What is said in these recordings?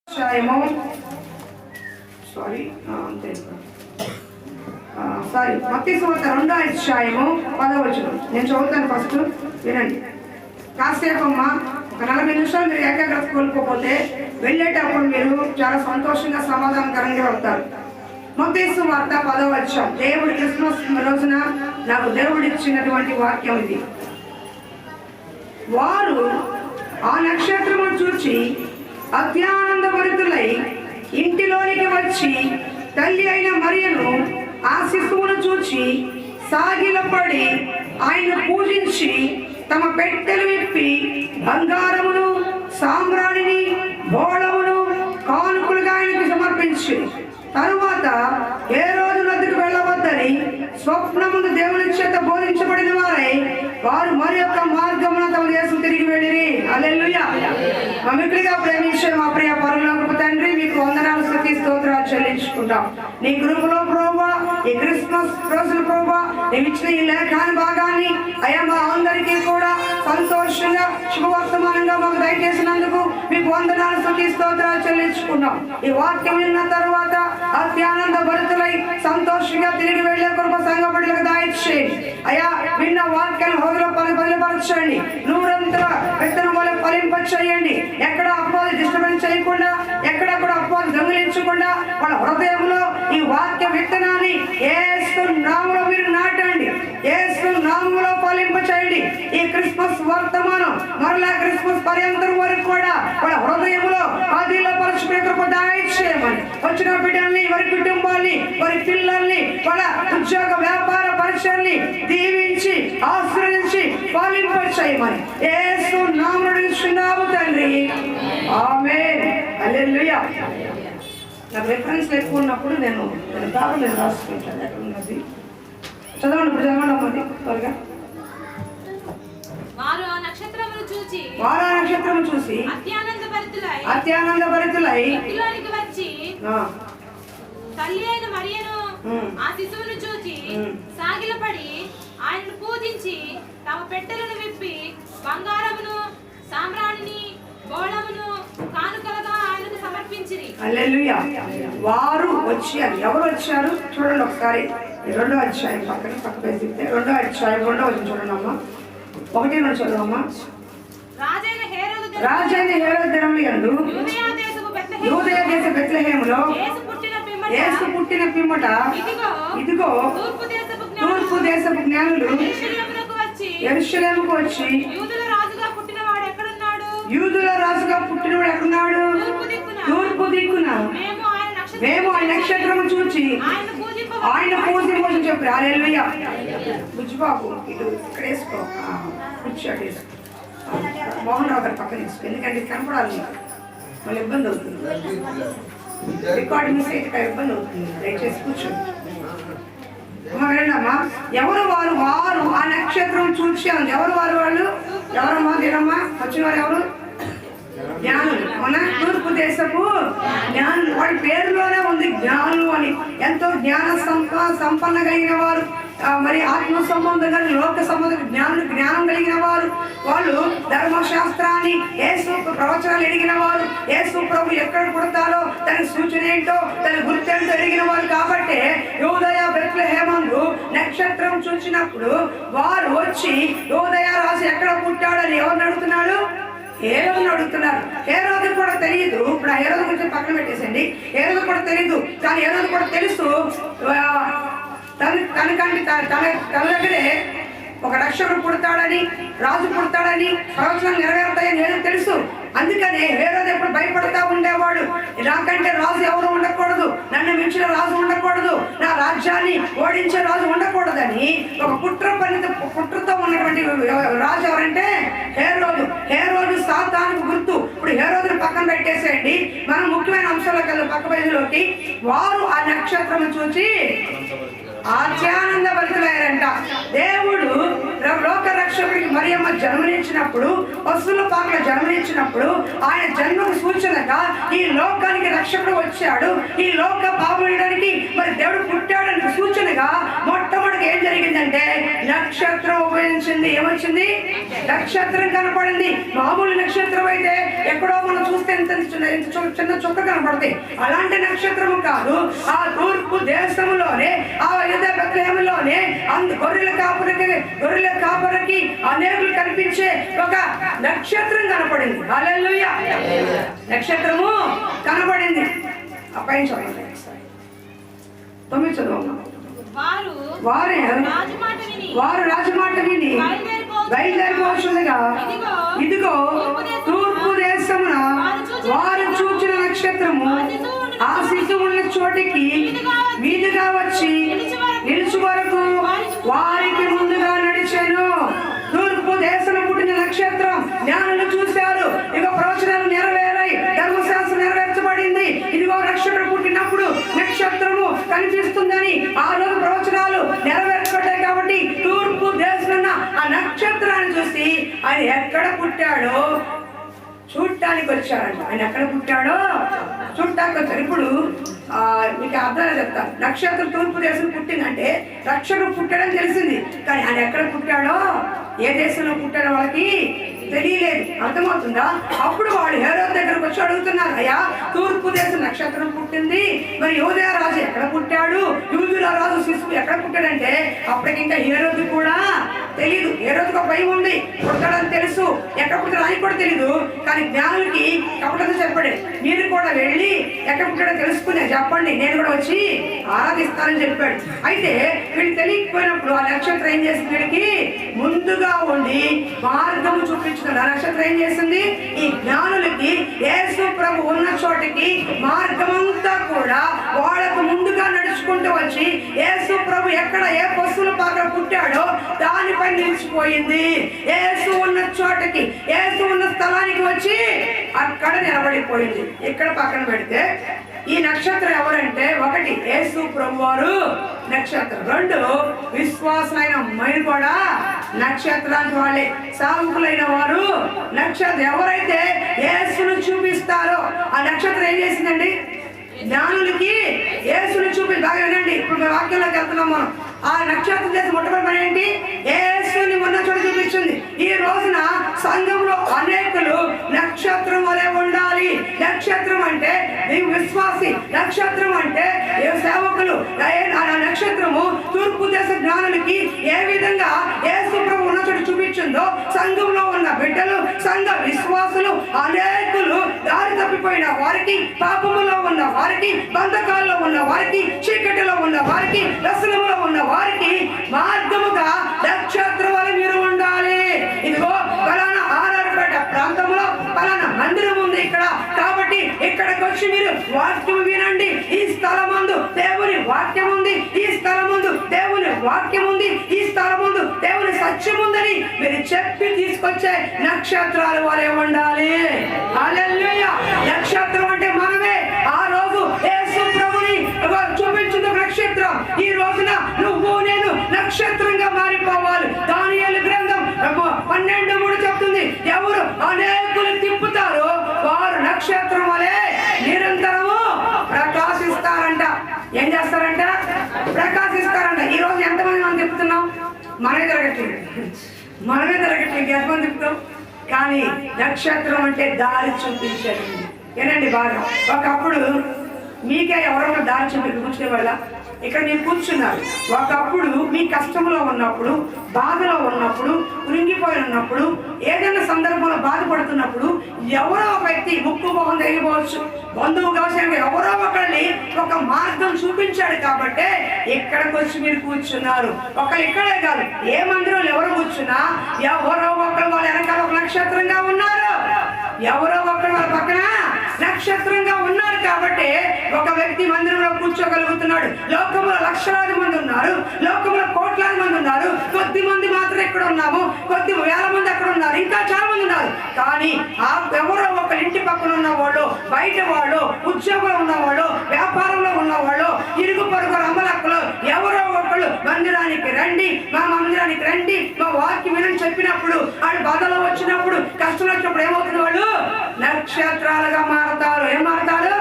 అధ్యాయము మత్తయి సువార్త 2వ అధ్యాయము 10వ వచనం. నేను చదువుతాను, ఫస్ట్ వినండి. కాసేపమ్మ ఒక 40 నిమిషాలు మీరు ఏకాగ్రత కోల్పోతే వెళ్ళేటప్పుడు మీరు చాలా సంతోషంగా సమాధానకరంగా వెళ్తారు. మత్తయి సువార్త 10వ అధ్యాయం. దేవుడు క్రిస్మస్ రోజున నాకు దేవుడు ఇచ్చినటువంటి వాక్యం ఇది. వారు ఆ నక్షత్రమును చూచి అత్యానందభరితులై ఇంటిలోనికి వచ్చి తల్లి అయిన మరియను ఆ శిశువును చూచి సాగిలపడి ఆయన్ను పూజించి తమ పెట్టెలు విప్పి బంగారమును సాంబ్రాణిని బోళమును కానుకలుగా ఆయనకు సమర్పించి తరువాత హేరోదు నదికి వెళ్ళవద్దని స్వప్నమును దేవుని చేత బోధించబడిన వారు మరి యొక్క మార్గమున తమ దేశం తిరిగి వెళ్ళిరి. హల్లెలూయా. మిక్కిలిగా ప్రేమించే మా ప్రియ పరలోకపు తండ్రి, మీకు వందనాలు, స్తుతి, స్తోత్రాలు చెల్లించుకుంటాం. నీ కృపలో ప్రభువా, ఈ క్రిస్మస్ రోజున ప్రభువా, నీవు ఇచ్చిన ఈ లేఖాన్ని భాగాన్ని అయ్యా మా అందరికీ కూడా సంతోషంగా శుభవర్తమానంగా మాకు దయచేసినందుకు మీకు వందనాలు, స్తుతి, స్తోత్రాలు చెల్లించుకున్నాం. ఈ వాక్యం విన్న తర్వాత అత్యానంద భరితులై సంతోషంగా తిరిగి వెళ్ళే కృప సంఘ బిడ్డలకు దయచేయండి. అయ్యా విన్న వాక్యాన్ని హృదయంలో బలపరచండి, నూరంతర విత్తనం వల్ల ఫలింపచేయండి. ఎక్కడ అపవాది డిస్టర్బెన్స్ చేయకుండా, ఎక్కడ కూడా అపవాది దొంగిలించకుండా వాళ్ళ హృదయంలో ఈ వాక్య విత్తనాన్ని యేసు నామములో మీరు నాటండి, యేసు నామములో ఫలింపచేయండి. ఈ క్రిస్మస్ వర్తమానం మరలా క్రిస్మస్ పర్యంతం వరకు కూడా వాళ్ళ హృదయంలో ఆదిలో పరచుకునే కృప దయచేయమని, వచ్చిన బిడ్డల్ని, వారి కుటుంబాన్ని, వారి పిల్లల్ని, వాళ్ళ ఉద్యోగ వ్యాపార పరిచయాన్ని దీవించి ఆశ్రయించి ఫలింపచేయమని యేసు నామములో అడుగుచున్నాము తండ్రి, ఆమేన్. హల్లెలూయా. నాకు రెఫరెన్స్ ఎక్కువ ఉన్నప్పుడు నేను పేపర్ రాసుకుంటాను. ఎక్కడ ఉన్నది చదవండి, ఇప్పుడు చదవండి అమ్మది త్వరగా. వారు ఆ నక్షత్రమును చూసి అత్యానంద భరితులై ఇంటిలోనికి వచ్చి తల్లి అయిన మరియను ఆ శిశువును చూచి సాగిలపడి ఆయనను పూజించి తమ పెట్టెలను విప్పి బంగారమును సాంబ్రాణిని బోళమును కానుకలుగా ఆయనకు సమర్పించిరి. హల్లెలూయా. వారు వచ్చారు. ఎవరు వచ్చారు చూడండి ఒకసారి. 2వ అధ్యాయం పక్క పేసి 2వ అధ్యాయం 2వ వచనం చూడండి అమ్మా. 1 నుండి చదవమ్మా. రాజైన హేరోదు దినముల యందు యూదయ దేశ బెత్లెహేములో యేసు పుట్టిన పిమ్మట ఇదిగో తూర్పు దేశపు జ్ఞానులు యెరూషలేముకు వచ్చి యూదుల రాజుగా పుట్టినవాడు ఎక్కడున్నాడు? తూర్పు దిక్కున మేము ఆయన నక్షత్రము చూచి ఆయన పూజించమని చెప్పారు. హల్లెలూయా. బుజ్జిబాబు ఇటు ఇక్కడ వేసుకో, కూర్చోటి వేసుకో. మోహన్ రావు గారి పక్కన వేసుకో, ఎందుకంటే కనపడాలి, మళ్ళీ ఇబ్బంది అవుతుంది, రికార్డింగ్ మిస్ అయితే ఇబ్బంది అవుతుంది. దయచేసి కూర్చోండి. వెళ్ళమ్మా. ఎవరు వారు? వారు ఆ నక్షత్రం చూసి ఎవరు వారు? వాళ్ళు ఎవరమ్మా? దీనమ్మా వచ్చిన వారు ఎవరు? జ్ఞానులు. మన తూర్పు దేశపు జ్ఞానులు. వాడి పేరులోనే ఉంది జ్ఞానులు అని. ఎంతో జ్ఞాన సంపన్న కలిగిన వారు, మరి ఆత్మ సంబంధం కలిగిన, లోక సంబంధం జ్ఞానం కలిగిన వారు. వాళ్ళు ధర్మశాస్త్రాన్ని, యేసు ప్రవచనాలు ఎరిగిన వారు, యేసు ప్రభు ఎక్కడ పుడతారో దాని సూచన ఏంటో, దాని గుర్తేంటో ఎరిగిన వారు. కాబట్టి యూదయ బెత్లెహేమందు నక్షత్రం చూసినప్పుడు వారు వచ్చి యూదయ రాజు ఎక్కడ పుట్టాడని ఎవరిని అడుగుతున్నాడు? హేరోదుని అడుగుతున్నారు. హేరోదు కూడా తెలియదు. ఇప్పుడు ఆ హేరోదు గురించి పక్కన పెట్టేసండి. హేరోదు కూడా తెలియదు, కానీ హేరోదు కూడా తెలుసు తనకంటే తన దగ్గరే ఒక రక్షకుడు పుడతాడని, రాజు పుడతాడని, ప్రవచనాలు నెరవేరుతాయని హేరోదు తెలుసు. అందుకని హేరోదు ఎప్పుడు భయపడతా ఉండేవాడు. నాకంటే రాజు ఎవరు ఉండకూడదు, నన్ను మించిన రాజు ఉండకూడదు, నా రాజ్యాన్ని ఓడించే రాజు ఉండకూడదని ఒక కుట్రతో ఉన్నటువంటి రాజు ఎవరంటే హేరోదు. హేరోదు సాతానుకు గుర్తు. ఇప్పుడు హేరోదుని పక్కన పెట్టేసేయండి. మనం ముఖ్యమైన అంశాలకు వెళ్దాం. పక్క పేజీలోకి. వారు ఆ నక్షత్రం చూసి అత్యానంద భరితులయ్యారంట. దేవుడు లోక రక్షకుడికి మరియమ్మ జన్మనిచ్చినప్పుడు, పశువుల పాకల జన్మనిచ్చినప్పుడు ఆయన జన్మకు సూచనగా ఈ లోకానికి రక్షకుడు వచ్చాడు. ఈ లోక పాపం మరి దేవుడు పుట్టాడని సూచనగా మొట్టమొదటి ఏం జరిగిందంటే అంటే నక్షత్రం ఉపయోగించింది. ఏమొచ్చింది? నక్షత్రం కనపడింది. మామూలు నక్షత్రం అయితే ఎక్కడో మనం చూస్తే చిన్న చుక్క కనపడుతుంది. అలాంటి నక్షత్రము కాదు. ఆ తూర్పు దేశంలోనే ఆ బెత్లెహేములోనే గొర్రెల కాపరికి అనేకులు కనిపించే ఒక నక్షత్రం కనపడింది. హల్లెలూయా. నక్షత్రము కనపడింది. అప్పటి 9 చదువు. వారు రాజమాట విని బయలుదేరిపోతుండగా ఇదిగో తూర్పు దేశమున వారు చూచిన నక్షత్రము ఆ శిశువు ఉన్న చోటికి వీధిగా వచ్చి నిలుచు వరకు వారికి ముందుగా నడిచాను. తూర్పు దేశం పుట్టిన నక్షత్రం జ్ఞానులు చూశారు. ఇక ప్రవచనాలు నెరవేరాయి, ధర్మశాస్త్రం నెరవేర్చబడింది. ఇదిగో నక్షత్రం పుట్టినప్పుడు నక్షత్రము కనిపిస్తుందని ఆ రోజు ప్రవచనాలు నెరవేర్చబడ్డాయి. కాబట్టి తూర్పు దేశం ఆ నక్షత్రాన్ని చూసి ఆయన ఎక్కడ పుట్టాడో చూడటానికి వచ్చారంట. ఆయన ఎక్కడ పుట్టాడో చూడటానికి వచ్చారు. ఇప్పుడు మీకు అర్థాలు చెప్తా. నక్షత్రం తూర్పు దేశం పుట్టిందంటే రక్షకుడు పుట్టాడని తెలిసింది, కానీ ఆయన ఎక్కడ పుట్టాడో ఏ దేశంలో పుట్టాడో వాళ్ళకి తెలియలేదు. అర్థమవుతుందా? అప్పుడు వాడు హేరోదు దగ్గరకు వచ్చి అడుగుతున్నారు, అయ్యా తూర్పు దేశం నక్షత్రం పుట్టింది, మరి యోదయ రాజు ఎక్కడ పుట్టాడు, యూదుల రాజు శిశువు ఎక్కడ పుట్టాడంటే అప్పటికి ఇంకా హేరోదు కూడా తెలీదు. హేరోదుకు ఒక భయం ఉంది, పుట్టాడని తెలుసు, ఎక్కడ పుట్టాడో అని కూడా తెలీదు. కానీ జ్ఞానులకి కపటంతో చెప్పాడు, మీరు కూడా వెళ్ళి ఎక్కడ పుట్టాడో తెలుసుకునే చెప్పండి, నేను కూడా వచ్చి ఆరాధిస్తానని చెప్పాడు. అయితే వీళ్ళు తెలియకపోయినప్పుడు ఆ నక్షత్రం ఏం చేసింది? వీడికి ముందుగా ఉండి మార్గము చూపించింది. ఆ నక్షత్రం ఏం చేసింది? ఈ జ్ఞానులకి యేసు ప్రభు ఉన్న చోటికి మార్గమంతా కూడా వాళ్ళకు ముందుగా నడుచుకుంటూ వచ్చి యేసు ప్రభు ఎక్కడ ఏ పశువుల పాత్ర పుట్టాడో దానిపై నిలిచిపోయింది. యేసు ఉన్న చోటకి, యేసు ఉన్న స్థలానికి వచ్చి అక్కడ నిలబడిపోయింది. ఇక్కడ పక్కన పెడితే ఈ నక్షత్రం ఎవరంటే, ఒకటి యేసు ప్రభువారు నక్షత్రం, రెండు విశ్వాసులైన మైలు కూడా నక్షత్రానికి వాళ్ళే, సావుకులైన వారు నక్షత్రం. ఎవరైతే యేసును చూపిస్తారో ఆ నక్షత్రం ఏం చేసిందండి? జ్ఞానులకి యేసును చూపి. బాగా వినండి, ఇప్పుడు వాక్యంలోకి వెళ్తున్నాం మనం. ఆ నక్షత్రం చేసి మొట్టమొదటి పని ఏంటి? యేసుని ఉన్న చోట చూపించింది. ఈ రోజున సంఘంలో అనేకులు నక్షత్రం వలె ఉండాలి. నక్షత్రం అంటే విశ్వాసి, నక్షత్రం అంటే సేవకులు. ఆ నక్షత్రము తూర్పు దేశ జ్ఞానులకి ఏ విధంగా యేసు ప్రభు ఉన్న చోట చూపించిందో సంఘంలో ఉన్న బిడ్డలు, సంఘ విశ్వాసులు అనేకులు దారి తప్పిపోయిన వారికి, పాపములో ఉన్న వారికి, బంధకాల్లో ఉన్న వారికి, చీకటిలో ఉన్న వారికి, వ్యసనములో ఉన్న వారికి మార్గముగా నక్షత్రం వలె మీరు ఉండాలి. ఇదిగో ఫలానా ఆరారుపేట ప్రాంతంలో ఫలానా మందిరం ఉంది ఇక్కడ, కాబట్టి ఇక్కడికి వచ్చి మీరు వాక్యం వినండి. ఈ స్థలమందు దేవుని వాక్యం ఉంది, ఈ స్థలమందు దేవుని వాక్యం ఉంది, ఈ స్థలమందు దేవుని సత్యం ఉందని మీరు చెప్పి తీసుకొచ్చే నక్షత్రాలు వలె ఉండాలి. హల్లెలూయా. నక్షత్రం అంటే మనమే. ఆ రోజు యేసు ప్రభుని చూపించిన నక్షత్రం, ఈ రోజున నువ్వు నేను నక్షత్రంగా మారిపోవాలి. దానియేలు గ్రంథం 12:3 చెప్తుంది, ఎవరు అనేకులు తిప్పుతారో వారు నక్షత్రం వలె నిరంతరము ప్రకాశిస్తారంట. ఏం చేస్తారంట? ప్రకాశిస్తారంట. ఈ రోజు ఎంతమంది మనం తిప్పుతున్నాం? మనమే తిరగట్లేదు, ఎంతమంది తిప్పుతాం? కానీ నక్షత్రం అంటే దారి చూపించేది. ఏనండి బాగా, ఒకప్పుడు మీకే ఎవరన్నా దారి చూపి కూర్చునే వాళ్ళ ఇక్కడ మీరు కూర్చున్నారు. ఒకప్పుడు మీ కష్టంలో ఉన్నప్పుడు, బాధలో ఉన్నప్పుడు, కృంగిపోయి ఉన్నప్పుడు, ఏదైనా సందర్భంలో బాధపడుతున్నప్పుడు ఎవరో ఒక వ్యక్తి ముక్కు మొహం తెలియవచ్చు, బంధువు కావచ్చు, ఎవరో ఒకరిని ఒక మార్గం చూపించాడు. కాబట్టి ఇక్కడికి వచ్చి మీరు కూర్చున్నారు. ఒకరు ఇక్కడే కాదు, ఏ మందిరంలో ఎవరు కూర్చున్నా ఎవరో ఒకరు వాళ్ళ వెనకాల ఒక నక్షత్రంగా ఉన్నారు, ఎవరో ఒకరు వాళ్ళ పక్కన నక్షత్రంగా ఉన్నారు. కాబట్టి ఒక వ్యక్తి మందిరంలో కూర్చోగలుగుతున్నాడు. లోకంలో లక్షలాది మంది ఉన్నారు, లోకంలో కోట్లాది మంది ఉన్నారు, కొద్ది మంది మాత్రం ఇక్కడ ఉన్నాము, కొద్ది వేల మంది అక్కడ ఉన్నారు, ఇంకా చాలా మంది ఉన్నారు. కానీ ఆ ఎవరో ఒక ఇంటి పక్కన ఉన్నవాళ్ళు, బయట వాళ్ళు, ఉద్యోగంలో ఉన్నవాళ్ళు, వ్యాపారంలో ఉన్నవాళ్ళు, ఇరుగు పొరుగు అమ్మలక్కలు ఎవరో ఒకళ్ళు మందిరానికి రండి, మా మందిరానికి రండి, మా వాక్యం వినని చెప్పినప్పుడు, వాళ్ళు బాధలో వచ్చినప్పుడు, కష్టం వచ్చినప్పుడు ఏమవుతుంది? వాళ్ళు నక్షత్రాలుగా మారతారు. ఏం మారతారు?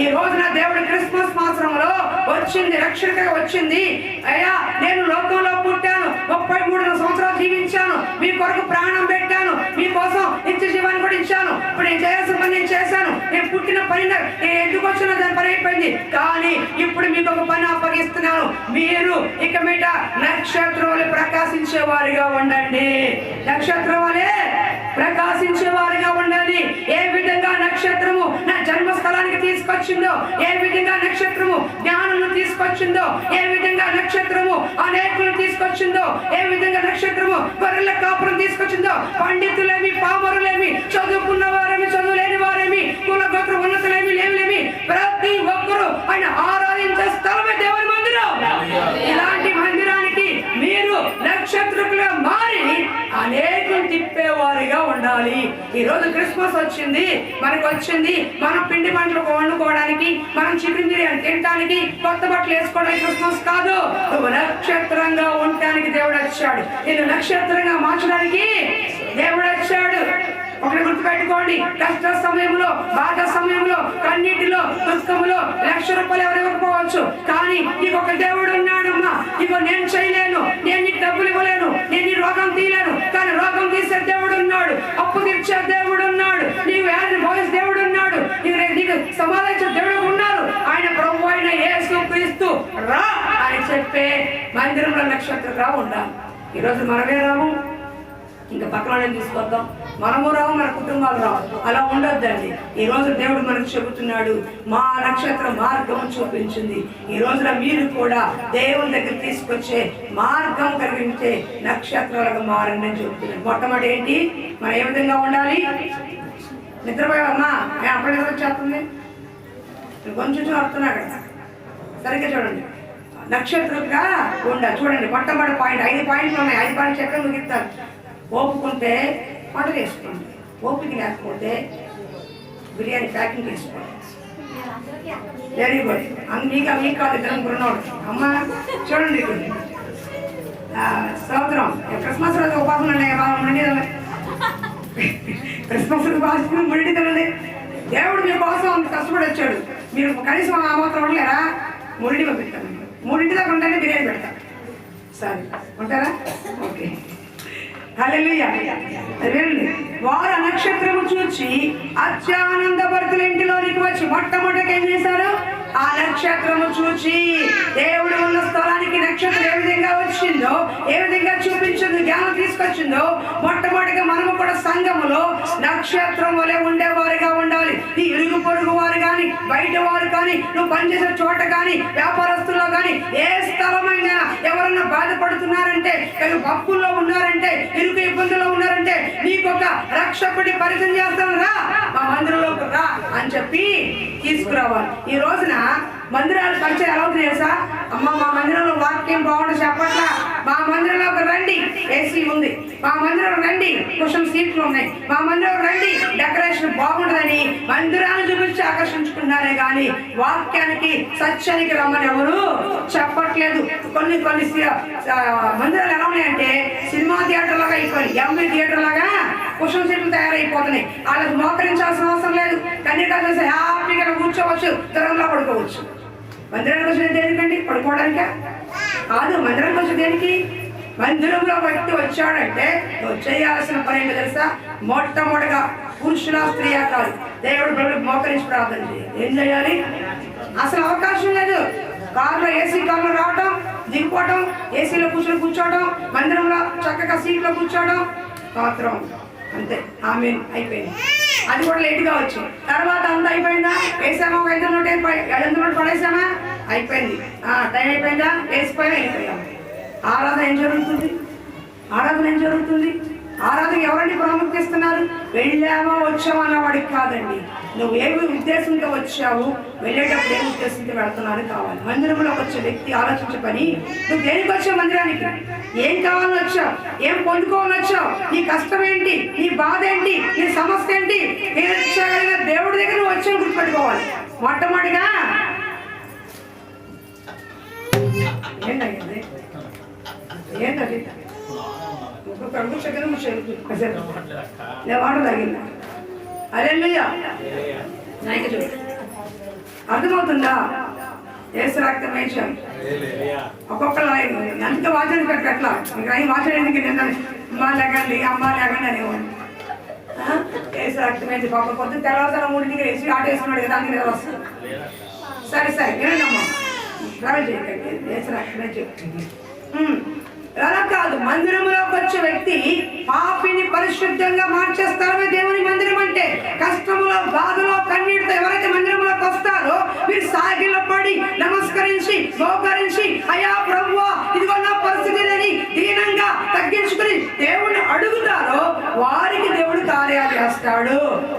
ఈ రోజున దేవుడు క్రిస్మస్ మాసంలో వచ్చింది, రక్షణగా వచ్చింది. అయ్యా నేను లోకంలో పుట్టాను, 33 సంవత్సరాలు జీవించాను, మీ కొరకు ప్రాణం పెట్టాను, మీకోసం నిత్య జీవాన్ని కూడా ఇచ్చాను. ఇప్పుడు నేను చేయాల్సిన పని నేను చేశాను, నేను పుట్టిన పని నేను ఎందుకు వచ్చిన దాని పని అయిపోయింది. కానీ ఇప్పుడు మీకు ఒక పని అప్పగిస్తున్నాను. మీరు ఇక మీద నక్షత్రం వలె ప్రకాశించే వారిగా ఉండండి. నక్షత్రం వలె ప్రకాశించే వారిగా ఉండాలి. ఏ విధంగా నక్షత్రము నా జన్మస్థలానికి తీసుకొచ్చిందో, ఏ విధంగా నక్షత్రము జ్ఞానులను తీసుకొచ్చిందో, ఏ విధంగా నక్షత్రము అనేకులను తీసుకొచ్చిందో, ఏ విధంగా నక్షత్రము గొర్రెల కాపురం తీసుకొచ్చిందో, పండితులేమి పామరులేమి చదువుకున్న వారేమి చదువులేని వారేమి కుల గోత్ర ఉన్నతులేమి లేమి ప్రతి ఒక్కరూ ఆయన ఆరాధించే స్థలమే దేవుని మందిరం. ఇలాంటి మందిరానికి మీరు నక్షత్రులుగా మారి అనేకులు తిప్పేవారిగా ఉండాలి. ఈ రోజు క్రిస్మస్ వచ్చింది, మనకు వచ్చింది. మనం పిండి వంటలు వండుకోవడానికి, మనం చికెన్ బిర్యానీ తినడానికి, కొత్త బట్టలు వేసుకోవడానికి క్రిస్మస్ కాదు. నువ్వు నక్షత్రంగా ఉండటానికి దేవుడు వచ్చాడు. నేను నక్షత్రంగా మార్చడానికి దేవుడు వచ్చాడు. ఒకటి గుర్తుపెట్టుకోండి, కష్ట సమయంలో, బాధ సమయంలో, కన్నీటిలో, దుఃఖంలో 1,00,000 రూపాయలు ఎవరు ఇవ్వకపోవచ్చు, కానీ నీకు ఒక దేవుడు ఉన్నాడమ్మా. ఇగో నేను చేయలేను, నేను నీకు డబ్బులు ఇవ్వలేను, నేను నీ రోగం తీయలేను, కానీ రోగం తీసే దేవుడు ఉన్నాడు, అప్పు తీర్చే దేవుడు ఉన్నాడు, నీకు వ్యాధి పోయే దేవుడు ఉన్నాడు, నీకు సమాధానించే దేవుడు ఉన్నారు. ఆయన ప్రభు అయిన యేసు క్రీస్తు రా అని చెప్పే మందిరంలో నక్షత్రంగా ఉండాలి. ఈరోజు మనమే రాము, ఇంకా పక్కన తీసుకొద్దాం, మనము రావు, మన కుటుంబాలు రావు. అలా ఉండొద్దండి. ఈ రోజు దేవుడు మనకు చెబుతున్నాడు, మా నక్షత్ర మార్గం చూపించింది. ఈ రోజున మీరు కూడా దేవుని దగ్గర తీసుకొచ్చే మార్గం కలిగించే నక్షత్రాలుగా మారండి అని చెబుతున్నాడు. మొట్టమొదటి ఏంటి, మనం ఏ విధంగా ఉండాలి? నిద్రపోయావమ్మా, అప్పుడు నిద్ర వచ్చేస్తుంది, కొంచెం వస్తున్నాడు కదా, సరిగ్గా చూడండి. నక్షత్రంగా ఉండాలి. చూడండి, మొట్టమొదటి పాయింట్, 5 పాయింట్లు ఉన్నాయి. 5 పాయింట్లు చెప్పి ముగిస్తారు. ఓపుకుంటే వంటలు వేసుకోండి, ఓపిక లేకపోతే బిర్యానీ ప్యాకింగ్ చేసుకోండి. Very good. మీకు కాదు, ఇద్దరం కొన్నాడు. అమ్మ చూడండి, సంవత్సరం క్రిస్మస్ రోజు ఉపాసం ఉండండి, క్రిస్మస్ ఉపాసం ముడి తినండి. దేవుడు మీకోసం అంత కష్టపడి వచ్చాడు. మీరు కనీసం ఆ మాత్రం ఉండలేరా? 3 పంపిస్తాను, 3 దాకా ఉంటేనే బిర్యానీ పెడతాను. సరే ఉంటారా? ఓకే. హల్లెలూయా. వారు నక్షత్రము చూచి అత్యానందభరితుల ఇంటిలోనికి వచ్చి మొట్టమొదటిగా ఏం చేశారు? ఆ నక్షత్రము చూచి, దేవుడు ఉన్న స్థలానికి నక్షత్రం ఏ విధంగా వచ్చిందో, ఏ విధంగా చూపించిందో, జ్ఞానం తీసుకొచ్చిందో, మొట్టమొదటిగా మనము కూడా సంఘములో నక్షత్రం వలె ఉండేవారుగా ఉండాలి. ఈ ఇరుగు పొరుగు వారు కానీ, బయట వారు కానీ, నువ్వు పనిచేసే చోట కానీ, వ్యాపారస్తుల్లో కానీ, ఏ స్థలమైనా ఎవరన్నా బాధపడుతున్నారంటే, అప్పుల్లో ఉన్నారంటే, ఇరుగు ఇబ్బందుల్లో ఉన్నారంటే, నీకొక రక్షకుడి పరిచయం చేస్తాను, రా మా మందిరంలోకి రా అని చెప్పి తీసుకురావాలి. ఈ రోజున మందిరాలు పరిచయం ఎలా అవుతుంది తెలుసా? అమ్మ మా మందిరంలో వాక్యం బాగుంటుంది చెప్పట్లా, మా మందిరంలోకి రండి, ఏసీ ఉంది, మా మందిరం రండి, కుషన్ సీట్లు ఉన్నాయి, మా మందిరం రండి, డెకరేషన్ బాగుంటుందని మందిరాన్ని చూపించి ఆకర్షించుకున్నారే కానీ వాక్యానికి సత్యానికి రమ్మని ఎవరు చెప్పట్లేదు. కొన్ని మందిరాలు ఎలా ఉన్నాయంటే సినిమా థియేటర్ లాగా అయిపోయి, ఎంబీ థియేటర్ లాగా కుషన్ సీట్లు తయారైపోతున్నాయి. వాళ్ళకి మోకరించాల్సిన అవసరం లేదు, కన్నీకా చేసి హ్యాపీగా కూర్చోవచ్చు, దూరంలో పడుకోవచ్చు. మందిరానికి వచ్చిన దేనికండి? పడుకోవడానికా కాదు. మందిరానికి వచ్చిన దేనికి? మందిరంలో వ్యక్తి వచ్చాడంటే నువ్వు చేయాల్సిన పని ఏంటో తెలుసా? మొట్టమొదటిగా పురుషుల స్త్రీయా కాదు, దేవుడు ప్రభువుకి మోకరించి ప్రార్థన చేయాలి. ఏం చేయాలి? అసలు అవకాశం లేదు. కారులో ఏసీ కారులో రావటం, దిగిపోవటం, ఏసీలో కూర్చోవడం, మందిరంలో చక్కగా సీట్లో కూర్చోవడం మాత్రం అంతే. ఆమె అయిపోయింది. అది కూడా లేట్గా వచ్చు. తర్వాత అంతా అయిపోయిందా? వేసామా? 500 నోట్ పడేసామా? అయిపోయింది. టైం అయిపోయిందా? వేసిపోయా, అయిపోయాం. ఆరాధన ఏం జరుగుతుంది? ఆరాధన ఎవరండి ప్రాముఖ్యత ఇస్తున్నారు? వెళ్ళామా వచ్చామా అన్నవాడికి కాదండి. నువ్వు ఏ ఉద్దేశంతో వచ్చావు, వెళ్ళేటప్పుడు ఏ ఉద్దేశంతో వెళ్తున్నాను కావాలి. మందిరంలోకి వచ్చే వ్యక్తి ఆలోచించే పని, నువ్వు దేనికి వచ్చావు? మందిరానికి ఏం కావాలని వచ్చావు? ఏం పొందుకోవాలని వచ్చావు? నీ కష్టం ఏంటి? నీ బాధ ఏంటి? నీ సమస్య ఏంటి? తీర్చగలిగిన దేవుడి దగ్గర నువ్వు వచ్చావు గుర్తుపెట్టుకోవాలి. మొట్టమొదటిగా ఏంటది? వాటర్ తగిలిందా? హల్లెలూయా. అర్థమవుతుందా? యేసు రక్తం వేసాం. ఒక్కొక్కరు ఎంత వాచన పెట్టట్లా ఇంకా వాచన ఎందుకు అమ్మ లేకండి అనేవాడు. యేసు రక్తం వేసి పాప పొద్దున తెల్లవారుతల 3కి వేసి ఆట వేసుకున్నాడు కదా, అందుకే నిద్ర వస్తుంది. సరే వినండమ్మా, ట్రావెల్ చేయకండి. యేసు రక్తమే చెప్తుంది. అలా కాదు, మందిరంలోకి వచ్చే వ్యక్తి పాపిని పరిశుద్ధంగా మార్చే స్థలమే దేవుని మందిరం అంటే. కష్టములో, బాధలో, కన్నీటితో ఎవరైతే మందిరంలోకి వస్తారో మీరు సాగిలపడి నమస్కరించి మోకరించి అయ్యా ప్రభువా ఇదిగో నా పరిస్థితిని దీనంగా తగ్గించుకుని దేవుణ్ణి అడుగుతారో వారికి దేవుడు కార్యాలు చేస్తాడు.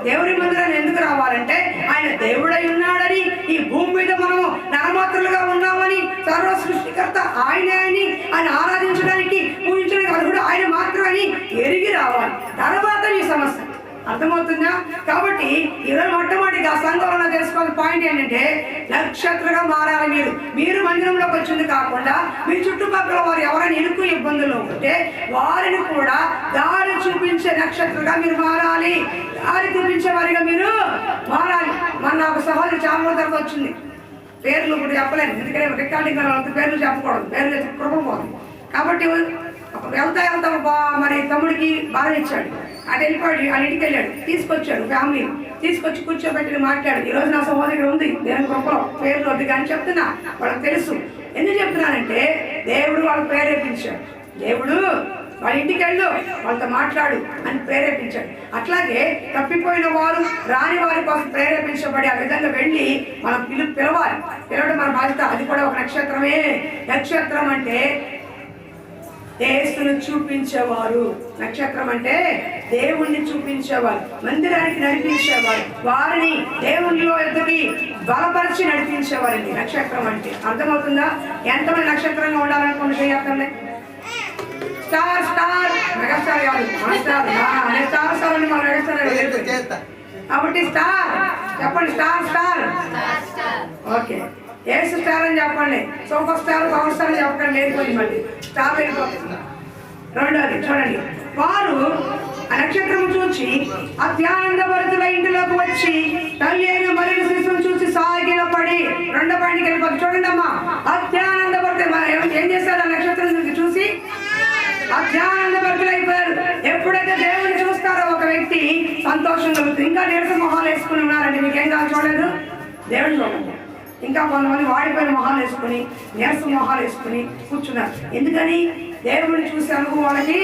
దేవుని మందిరాన్ని ఎందుకు రావాలంటే ఆయన దేవుడై ఉన్నాడని, ఈ భూమి మీద మనము నరమాత్రులుగా ఉన్నామని, సర్వ సృష్టికర్త ఆయనే అని ఆయన ఆరాధించడానికి పూజించడానికి అర్హుడు ఆయన మాత్రమే ఎరిగి రావాలి. తర్వాత ఈ సమస్య అర్థమవుతుందా? కాబట్టి ఈరోజు మొట్టమొదటిగా సంఘంలో తెలుసుకోవాల్సిన పాయింట్ ఏంటంటే నక్షత్రంగా మారాలి. మీరు మందిరంలోకి వచ్చింది కాకుండా మీ చుట్టుపక్కల వారు ఎవరైనా ఇరుకు ఇబ్బందుల్లో ఉంటే వారిని కూడా దారి చూపించే నక్షత్రంగా మీరు మారాలి. దారి చూపించే వారిగా మీరు మారాలి. మన ఒక సహోదరి చాలా రోజుల వచ్చింది, పేర్లు కూడా చెప్పలేదు ఎందుకంటే రికార్డింగ్ పేర్లు చెప్పకూడదు, పేర్లు చెప్పకపోదు. కాబట్టి వెళ్తా మరి తమ్ముడికి బాధ ఇచ్చాడు, అది వెళ్ళిపోయాడు, వాళ్ళ ఇంటికి వెళ్ళాడు, తీసుకొచ్చాడు ఫ్యామిలీ తీసుకొచ్చి కూర్చోబెట్టి మాట్లాడు. ఈరోజు నా సహోదరి ఉంది దేవుని గొప్పలో, పేర్లు వద్దు కానీ చెప్తున్నా, వాళ్ళకి తెలుసు. ఎందుకు చెప్తున్నానంటే దేవుడు వాళ్ళకి ప్రేరేపించాడు. దేవుడు వాళ్ళ ఇంటికి వెళ్ళు, వాళ్ళతో మాట్లాడు అని ప్రేరేపించాడు. అట్లాగే తప్పిపోయిన వారు రాని వారి కోసం ప్రేరేపించబడి ఆ విధంగా వెళ్ళి మనం పిలవాలి. పిలవడం మన బాధ్యత. అది కూడా ఒక నక్షత్రమే. నక్షత్రం అంటే యేసును చూపించేవారు. నక్షత్రం అంటే దేవుణ్ణి చూపించేవారు, మందిరానికి నడిపించేవారు, వారిని దేవునిలో ఎదుటి బలపరిచి నడిపించేవారండి నక్షత్రం అంటే. అర్థమవుతుందా? ఎంతమంది నక్షత్రంగా ఉండాలనుకుంటే చేయాలి? స్టార్ మెగాస్టార్ కాదు, స్టార్ అని మన మెగాస్టార్. కాబట్టి స్టార్ చెప్పండి, స్టార్. ఓకే, యేసు స్టార్ అని చెప్పండి. సూపర్ స్టార్, పవర్ స్టార్ అని చెప్పండి. లేకపోయింది మళ్ళీ స్టార్ వెళ్ళిపోతుంది. రెండోది చూడండి, వారు ఆ నక్షత్రం చూసి అత్యానందభరితుల ఇంటిలోకి వచ్చి తల్లి అయిన మరియు శిశువును చూసి సాగిలపడి. రెండో పాయింట్కి వెళ్ళిపోతుంది. చూడండి అమ్మా, అత్యానందభరిత ఏం చేశారు? ఆ నక్షత్రం చూసి అత్యానందభరితులు అయిపోయారు. ఎప్పుడైతే దేవుని చూస్తారో ఒక వ్యక్తి సంతోషం కలుగుతుంది. ఇంకా నీరస మొహాలు వేసుకుని ఉన్నారండి, మీకేం కావాలి చూడలేదు? దేవుని చూడండి. ఇంకా కొంతమంది వాడిపోయిన మొహాలు వేసుకుని నీరస మొహాలు వేసుకుని కూర్చున్నారు. ఎందుకని? దేవుడిని చూసే అనుభవం వాళ్ళకి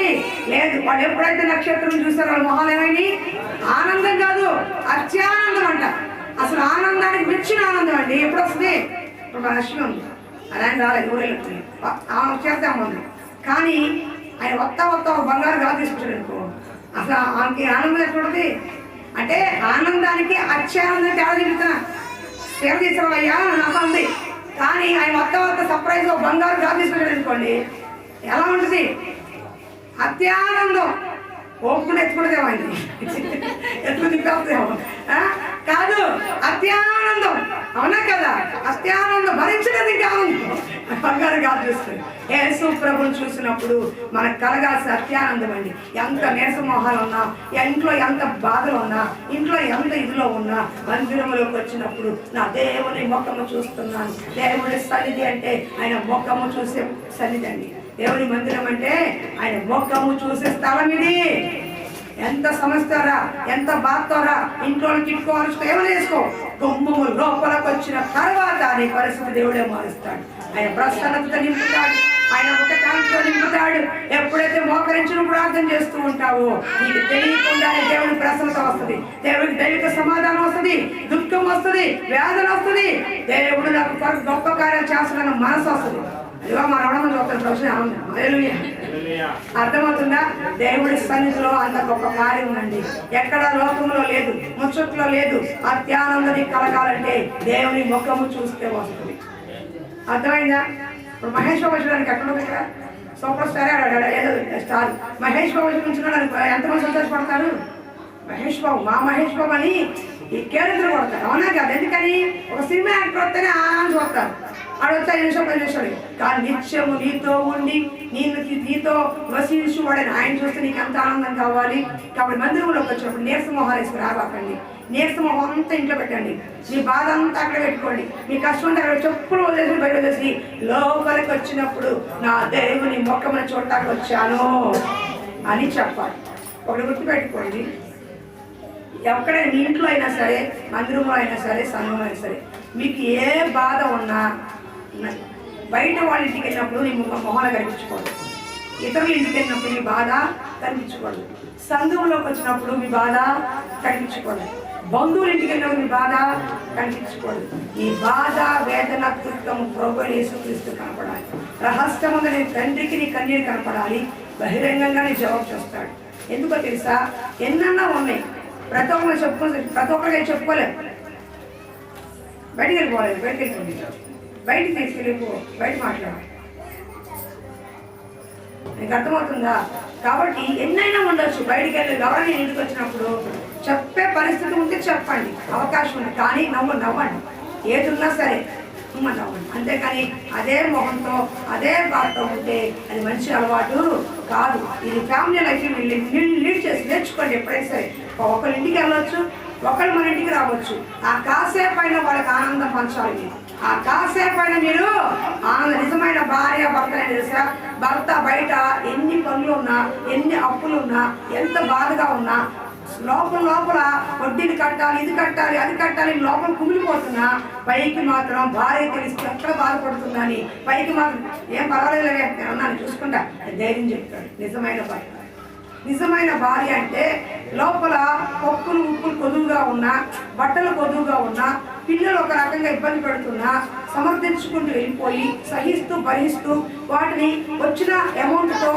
లేదు. వాళ్ళు ఎప్పుడైతే నక్షత్రం చూసారో వాళ్ళ మొహాలు ఏమైంది? ఆనందం కాదు, అత్యానందం అంట. అసలు ఆనందానికి మించిన ఆనందం అండి. ఎప్పుడు వస్తుంది? ఇప్పుడు మన లక్ష్మి ఉంది, అది ఆయన రాలేదు, ఊరేళ్ళకి చేద్దామంది. కానీ ఆయన వస్తా బంగారు కాదు తీసుకొచ్చాడు అనుకో, అసలు ఆమెకి ఆనందం ఎక్కడుంది అంటే ఆనందానికి అత్యానందం తేడా తిరుగుతున్నా. సేవ తీసుకోవాలయ్యా నాకు ఉంది. కానీ ఆయన వస్తా సర్ప్రైజ్ బంగారు కాదు తీసుకొచ్చాడు అనుకోండి, ఎలా ఉంటుంది? అత్యానందం. ఓపుకుంటే ఎత్తుకుంటేమో ఆయన ఎత్తుకు తిప్పేస్తామో కాదు, అత్యానందం. అవునా కదా? అత్యానందం భరించలేదు. ఇంకా బంగారు కాదు చూస్తుంది. యేసు ప్రభుని చూసినప్పుడు మనకు కలగాల్సిన అత్యానందం అండి. ఎంత నీరసమోహాలు ఉన్నా, ఇంట్లో ఎంత బాధలు ఉన్నా, ఇంట్లో ఎంత ఇదిలో ఉన్నా, మందిరంలోకి వచ్చినప్పుడు నా దేవుని ముఖము చూస్తున్నాను. దేవుడి సన్నిధి అంటే ఆయన ముఖము చూసే సన్నిధి అండి. దేవుని మందిరం అంటే ఆయన ముఖము చూసే స్థలం ఇది. ఎంత సమస్యరా, ఎంత బాధతోరా, ఇంట్లో కిట్టుకోవాల్సి ఏమైనా చేసుకో, గుమ్మము లోపలకు వచ్చిన తర్వాత నీ పరిస్థితి దేవుడే మారుస్తాడు. ఆయన ప్రసన్నత నింపుతాడు, ఆయన ఒక కాంతితో నింపుతాడు. ఎప్పుడైతే మోకరించిన ప్రార్థన చేస్తూ ఉంటావో నీకు తెలియకుండానే దేవుని ప్రసన్నత వస్తుంది, దేవుడికి దైవిక సమాధానం వస్తుంది, దుఃఖం వస్తుంది, వేదన వస్తుంది. దేవుడు నాకు గొప్ప కార్యాలు చేస్తున్న మనసు వస్తుంది. ఇదిగో మా రమణ చూస్తాను. అర్థమవుతుందా? దేవుడి సన్నిధిలో అంత గొప్ప కార్యం ఉందండి. ఎక్కడ లోకంలో లేదు, ముచ్చట్లో లేదు. అత్యానందని కలగాలంటే దేవుని ముఖము చూస్తే వస్తుంది. అర్థమైందా? ఇప్పుడు మహేష్ బాబు చూడడానికి ఎక్కడ ఉంది? ఇక్కడ సూపర్ స్టార్ ఏదో స్టార్ మహేష్ బాబు చూపించుకోవడానికి ఎంతమంది సంతోషపడతారు? మహేష్ బాబు, మా మహేష్ బాబు అని ఈ కేరింతలు కొడతారు. అవునా కాదు? ఎందుకని? ఒక సినిమా యాక్టర్ వస్తేనే ఆనందం చూస్తారు. ఆడొచ్చా నిమిషం పనిచేస్తాడు. కానీ నిత్యము నీతో ఉండి నీతో వసించువాడని ఆయన చూస్తే నీకు ఎంత ఆనందం కావాలి. కాబట్టి మందిరంలోకి వచ్చినప్పుడు నీరసమోహాలు వేసుకుని రాబాకండి. నీరసం అంతా ఇంట్లో పెట్టండి, మీ బాధ అంతా అక్కడ పెట్టుకోండి, మీ కష్టం అంతా అక్కడ చెప్పులు వదిలేసి బయట వదిలేసి లోపలికి వచ్చినప్పుడు నా దేవుని ముఖమును చూడటానికి వచ్చాను అని చెప్పాలి. ఒకటి గుర్తుపెట్టుకోండి, ఎక్కడైనా మీ ఇంట్లో అయినా సరే, మందిరంలో అయినా సరే, సంఘంలో అయినా సరే, మీకు ఏ బాధ ఉన్నా బయట వాళ్ళ ఇంటికి వెళ్ళినప్పుడు నీ మొహన కనిపించుకోండి, ఇతరుల ఇంటికి వెళ్ళినప్పుడు మీ బాధ కనిపించుకోండి, సంఘంలోకి వచ్చినప్పుడు మీ బాధ కనిపించుకోండి, బంధువుల ఇంటికి వెళ్ళినప్పుడు మీ బాధ కనిపించుకోండి. ఈ బాధ వేదన దుఃఖము ప్రభు యేసుక్రీస్తు కనపడాలి. రహస్యముగా నీ తండ్రికి నీ కన్నీరు కనపడాలి, బహిరంగంగా నీ జవాబు చేస్తాడు. ఎందుకో తెలుసా, ఎన్నన్నా ఉన్నాయి, ప్రతి ఒక్కరికి చెప్పుకోలేదు. బయటికి వెళ్ళిపోలేదు, బయటికి వెళ్ళిపోయింది, బయటికి తీసుకెళ్ళిపో, బయట మాట్లాడాలి. నీకు అర్థమవుతుందా? కాబట్టి ఎన్నైనా ఉండొచ్చు, బయటికి వెళ్ళి ఎవరైనా ఇంటికి వచ్చినప్పుడు చెప్పే పరిస్థితి ఉంటే చెప్పండి, అవకాశం ఉంది, కానీ నవ్వండి, ఏది ఉన్నా సరే నవ్వండి. అంతేకాని అదే మొహంతో అదే బాధతో ఉంటే అది మంచి అలవాటు కాదు. ఇది ఫ్యామిలీ లైఫ్ లీడ్ చేసి నేర్చుకోండి. ఎప్పుడైనా సరే ఒకరి ఇంటికి వెళ్ళవచ్చు, ఒకళ్ళు మన ఇంటికి రావచ్చు, ఆ కాసేపు అయినా వాళ్ళకి ఆనందం పంచాలి. ఆ కాసేపు అయినా మీరు నిజమైన భార్య భర్త తెలుసా, భర్త బయట ఎన్ని పనులు ఉన్నా, ఎన్ని అప్పులు ఉన్నా, ఎంత బాధగా ఉన్నా, లోపల వడ్డీని కట్టాలి, ఇది కట్టాలి, అది కట్టాలి, లోపల కుమిలిపోతున్నా పైకి మాత్రం భార్య తెలిస్తే ఎక్కడ బాధపడుతుందని పైకి మాత్రం ఏం పర్వాలేదులే అన్నాను చూసుకుంటా ధైర్యం చెప్తాడు. నిజమైన భార్య అంటే లోపల పప్పులు ఉప్పులు కొదువుగా ఉన్నా, బట్టలు కొదువుగా ఉన్నా, పిల్లలు ఒక రకంగా ఇబ్బంది పెడుతున్నా సమర్థించుకుంటూ వెళ్ళిపోయి సహిస్తూ భరిస్తూ వాటిని వచ్చిన అమౌంట్తో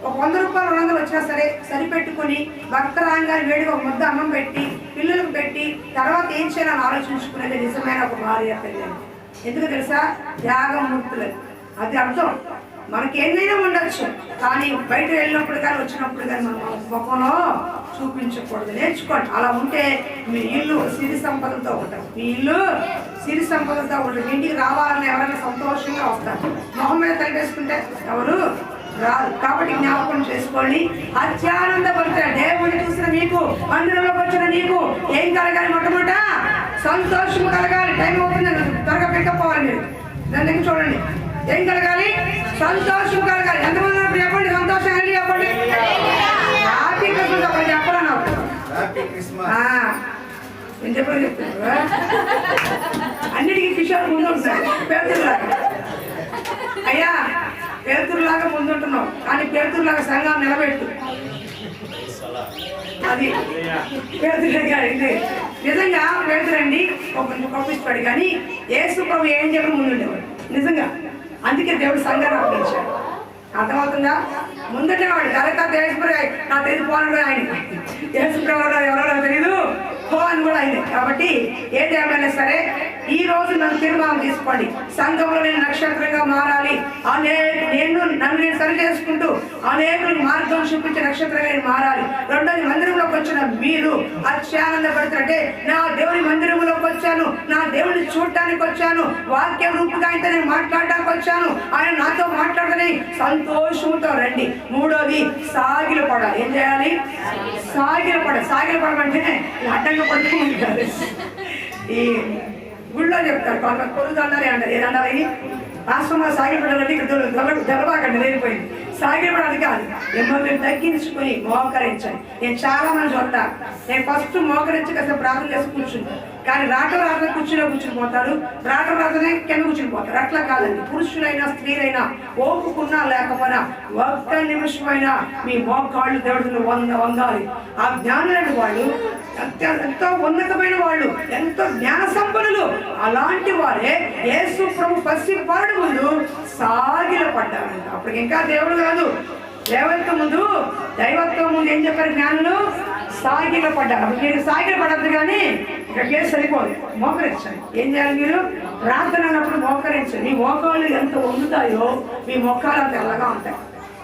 ఒక 100 రూపాయలు 200 వచ్చినా సరే సరిపెట్టుకుని భర్త రాగానే వేడిగా ఒక ముద్ద అన్నం పెట్టి పిల్లలకు పెట్టి తర్వాత ఏం చేయాలని ఆలోచించుకునేది నిజమైన ఒక భార్య పిల్లలు. ఎందుకు తెలుసా, త్యాగమూర్తులు. అది అర్థం. మనకి ఎన్నైనా ఉండొచ్చు, కానీ బయట వెళ్ళినప్పుడు కానీ వచ్చినప్పుడు కానీ మనం ముఖంలో చూపించకూడదు. నేర్చుకోండి. అలా ఉంటే మీ ఇల్లు సిరి సంపదలతో ఉంటారు, మీ ఇల్లు సిరి సంపదలతో ఉంటుంది. ఇంటికి రావాలని ఎవరైనా సంతోషంగా వస్తారు, మొహం మీద తలపేసుకుంటే ఎవరు రాదు. కాబట్టి జ్ఞాపకం చేసుకోండి. అత్యానందపడతాడు దేవుడిని చూసిన మీకు, మందిరంలోకి వచ్చిన నీకు ఏం కలగాలి? మొట్టమొదట సంతోషం కలగాలి. టైం అవుతుంది, త్వరగా పెట్టకపోవాలి. మీరు దాని దగ్గర చూడండి. ఏం కలగాలి? సంతోషం కలగాలి. ఎంతమంది చెప్పండి సంతోషం కలిగి చెప్పండి. హ్యాపీ క్రిస్మస్ అప్పుడు చెప్పాలి నాకు. నేను చెప్పని చెప్తున్నా, అన్నిటికీ కిషోర్ ముందు ఉంటాడు, పేదలాగా. అయ్యా పేదలాగా ముందుంటున్నావు, కానీ పేదలాగా సంఘం నిలబెట్టు. అది పేదలుగా ఇది నిజంగా పేదలండి పంపిస్తాడు, కానీ యేసు ప్రభు ఏం చెప్పి ముందుండేవాడు నిజంగా. అందుకే దేవుడు సంఘాన్ని అప్పగించాడు. అర్థమవుతుందా? ముందుండేవాడు కరెక్టా దేశపుర నా తెలిసిపోను కూడా ఆయన దేశప్రభు ఎవరో తెలియదు అని కూడా అయింది. కాబట్టి ఏది ఏమైనా సరే ఈ రోజు నన్ను తీర్మానం తీసుకోండి. సంఘంలో నేను నక్షత్రంగా మారాలి, నన్ను సరి చేసుకుంటూ అనేకులకు మార్గం చూపించే నక్షత్రంగా నేను మారాలి. రెండోది, మందిరంలోకి వచ్చిన మీరు అత్యానందపడుతుంటే నా దేవుని మందిరంలోకి వచ్చాను, నా దేవుని చూడటానికి వచ్చాను, వాక్య రూపుగా అయితే నేను మాట్లాడడానికి వచ్చాను, ఆయన నాతో మాట్లాడని సంతోషంతో రండి. మూడోది, సాగిల పడాలి. ఏం చేయాలి? సాగిల పడమంటే అడ్డంగా పడుతుంది. ఈ గుళ్ళో చెప్తారు కొంత కొలుదండాలి అంటారు. ఏదన్నారు? ఈ రాష్ట్రంలో సాగిపడాలంటే ఇక్కడ తెలవాకండి లేనిపోయింది. సాగిపడాలి కాదు, మిమ్మల్ని తగ్గించుకుని మోకరించండి. నేను చాలా మంది చూస్తా, నేను ఫస్ట్ మోకరించి కాస్త ప్రార్థన చేసి కూర్చుంటాను, కానీ రాత్రి కూర్చుని పోతారు, రాత్రి కింద కూర్చుని పోతారు. అట్లా కాదండి. పురుషులైనా స్త్రీలైనా ఓపుకున్నా లేకపోయినా ఒక్క నిమిషమైనా మీ మోకాళ్ళు దేవుడిని వంగాలి. ఆ జ్ఞానులైన వాళ్ళు ఎంతో ఉన్నతమైన వాళ్ళు, ఎంతో జ్ఞాన సంపన్నులు. అలాంటి వారే యేసు ప్రభు పసిపాడు ముందు సాగిల పడ్డారంట. అప్పటికి ఇంకా దేవుడు కాదు, దైవత్వం ముందు ఏం చెప్పారు జ్ఞానులు? సాగిల పడ్డారు. అప్పుడు మీరు సాగిల పడద్దు, కానీ ఇక్కడ కేసు సరిపోదు, మోకరించండి. ఏం చేయాలి? మీరు ప్రార్థన అన్నప్పుడు మోకరించండి. మీ మోకాళ్ళు ఎంత వండుతాయో మీ మొక్కలు అంత తెల్లగా ఉంటాయి.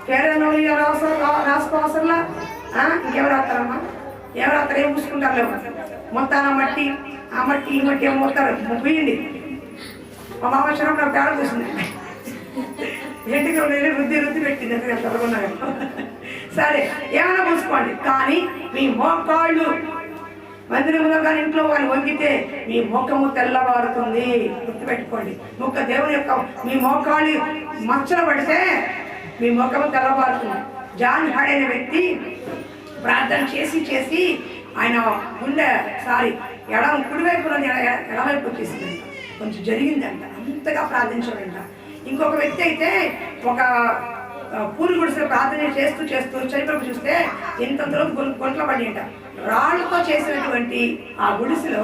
కేరళలో రాసుకోవసరంలా ఇంకెవరు రాస్తారమ్మా? ఎవరు రాస్తారు? ఏం పూసుకుంటారు? లేవు మొత్తాన మట్టి, ఆ మట్టి ఈ మట్టి ఏమో మొత్తారు ముయ్యండి. మా మామ శరం నాకు తేడా పూసింది, ఇంటికి రుద్ది పెట్టింది, ఎంత తెల్లగొన్నాయో. సరే ఏమైనా పూసుకోండి, కానీ మీ మోకాళ్ళు మందిరంలో కానీ ఇంట్లో కానీ వంగితే మీ ముఖము తెల్లవారుతుంది. గుర్తుపెట్టుకోండి, దేవుని యొక్క మీ మోకాలు మచ్చలు పడితే మీ ముఖము తెల్లవారుతుంది. జాన్ హాడ్ అనే వ్యక్తి ప్రార్థన చేసి ఆయన గుండె కుడివైపులో ఎడవైపు వచ్చేసిందంట, కొంచెం జరిగిందంట, అంతగా ప్రార్థించాడంట. ఇంకొక వ్యక్తి అయితే ఒక పూరి గుడిసెలో ప్రార్థన చేస్తూ చనిపోయి చూస్తే ఇంతలో గుంటలు పడియంట. రాళ్లతో చేసినటువంటి ఆ గుడిసెలో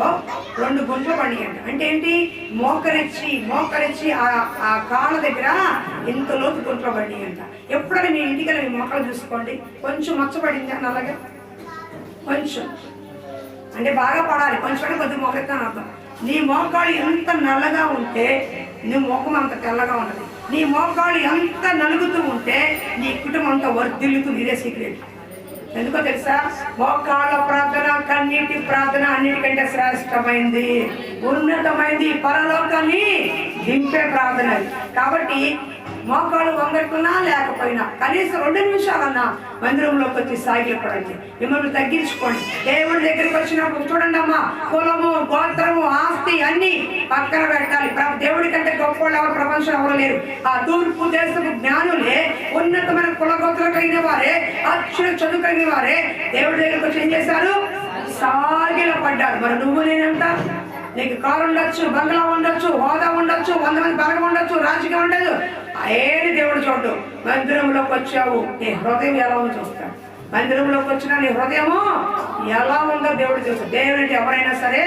2 గుంటలు పడియంట. అంటే ఏంటి? మోకరించి ఆ కాళ్ళ దగ్గర ఇంత లోతు గుంటలు పడియంట. ఎప్పుడైనా మీ ఇంటికి మీ మోకాలు చూసుకోండి, కొంచెం మచ్చపడింది అని అలాగే కొంచెం అంటే బాగా పడాలి, కొంచెం అంటే కొద్దిగా మోకెత్తాను అర్థం. నీ మోకాలు ఎంత నల్లగా ఉంటే నీ ముఖం అంత తెల్లగా ఉంటుంది. నీ మోకాలు ఎంత నలుగుతూ ఉంటే నీ కుటుంబం అంతా వర్ధిల్లుతుంది. ఇదే సీక్రెట్. ఎందుకో తెలుసా? మోకాళ్ళ ప్రార్థన, కన్నీటి ప్రార్థన అన్నిటికంటే శ్రేష్టమైంది, ఉన్నతమైంది, పరలోకాన్ని దింపే ప్రార్థన. కాబట్టి మోకాళ్ళు వంగట్టున్నా లేకపోయినా కనీసం 2 నిమిషాలన్నా మందిరంలోకి వచ్చి సాగిలపడండి. మిమ్మల్ని తగ్గించుకోండి. దేవుడి దగ్గరికి వచ్చినప్పుడు చూడండి అమ్మా, కులము, గోత్రము, ఆస్తి అన్ని పక్కన పెట్టాలి. దేవుడి కంటే గొప్పవాళ్ళు ఎవరు ప్రపంచం ఎవరు లేరు. ఆ తూర్పు దేశపు జ్ఞానులే, ఉన్నతమైన కుల గోత్రం కలిగిన వారే, అక్షర చదువు కలిగిన వారే దేవుడి దగ్గరికి వచ్చి ఏం చేశారు? సాగిలపడ్డారు. మరి నువ్వు నేనంట? నీకు కారు ఉండొచ్చు, బంగ్లా ఉండొచ్చు, హోదా ఉండొచ్చు, 100 మంది బలగం ఉండొచ్చు, రాజకీయం ఉండదు, ఏది దేవుడు చూడు. మందిరంలోకి వచ్చావు, నీ హృదయం ఎలా ఉందో చూస్తాడు. మందిరంలోకి వచ్చినా నీ హృదయము ఎలా ఉందో దేవుడు చూస్తాడు. దేవుడికి ఎవరైనా సరే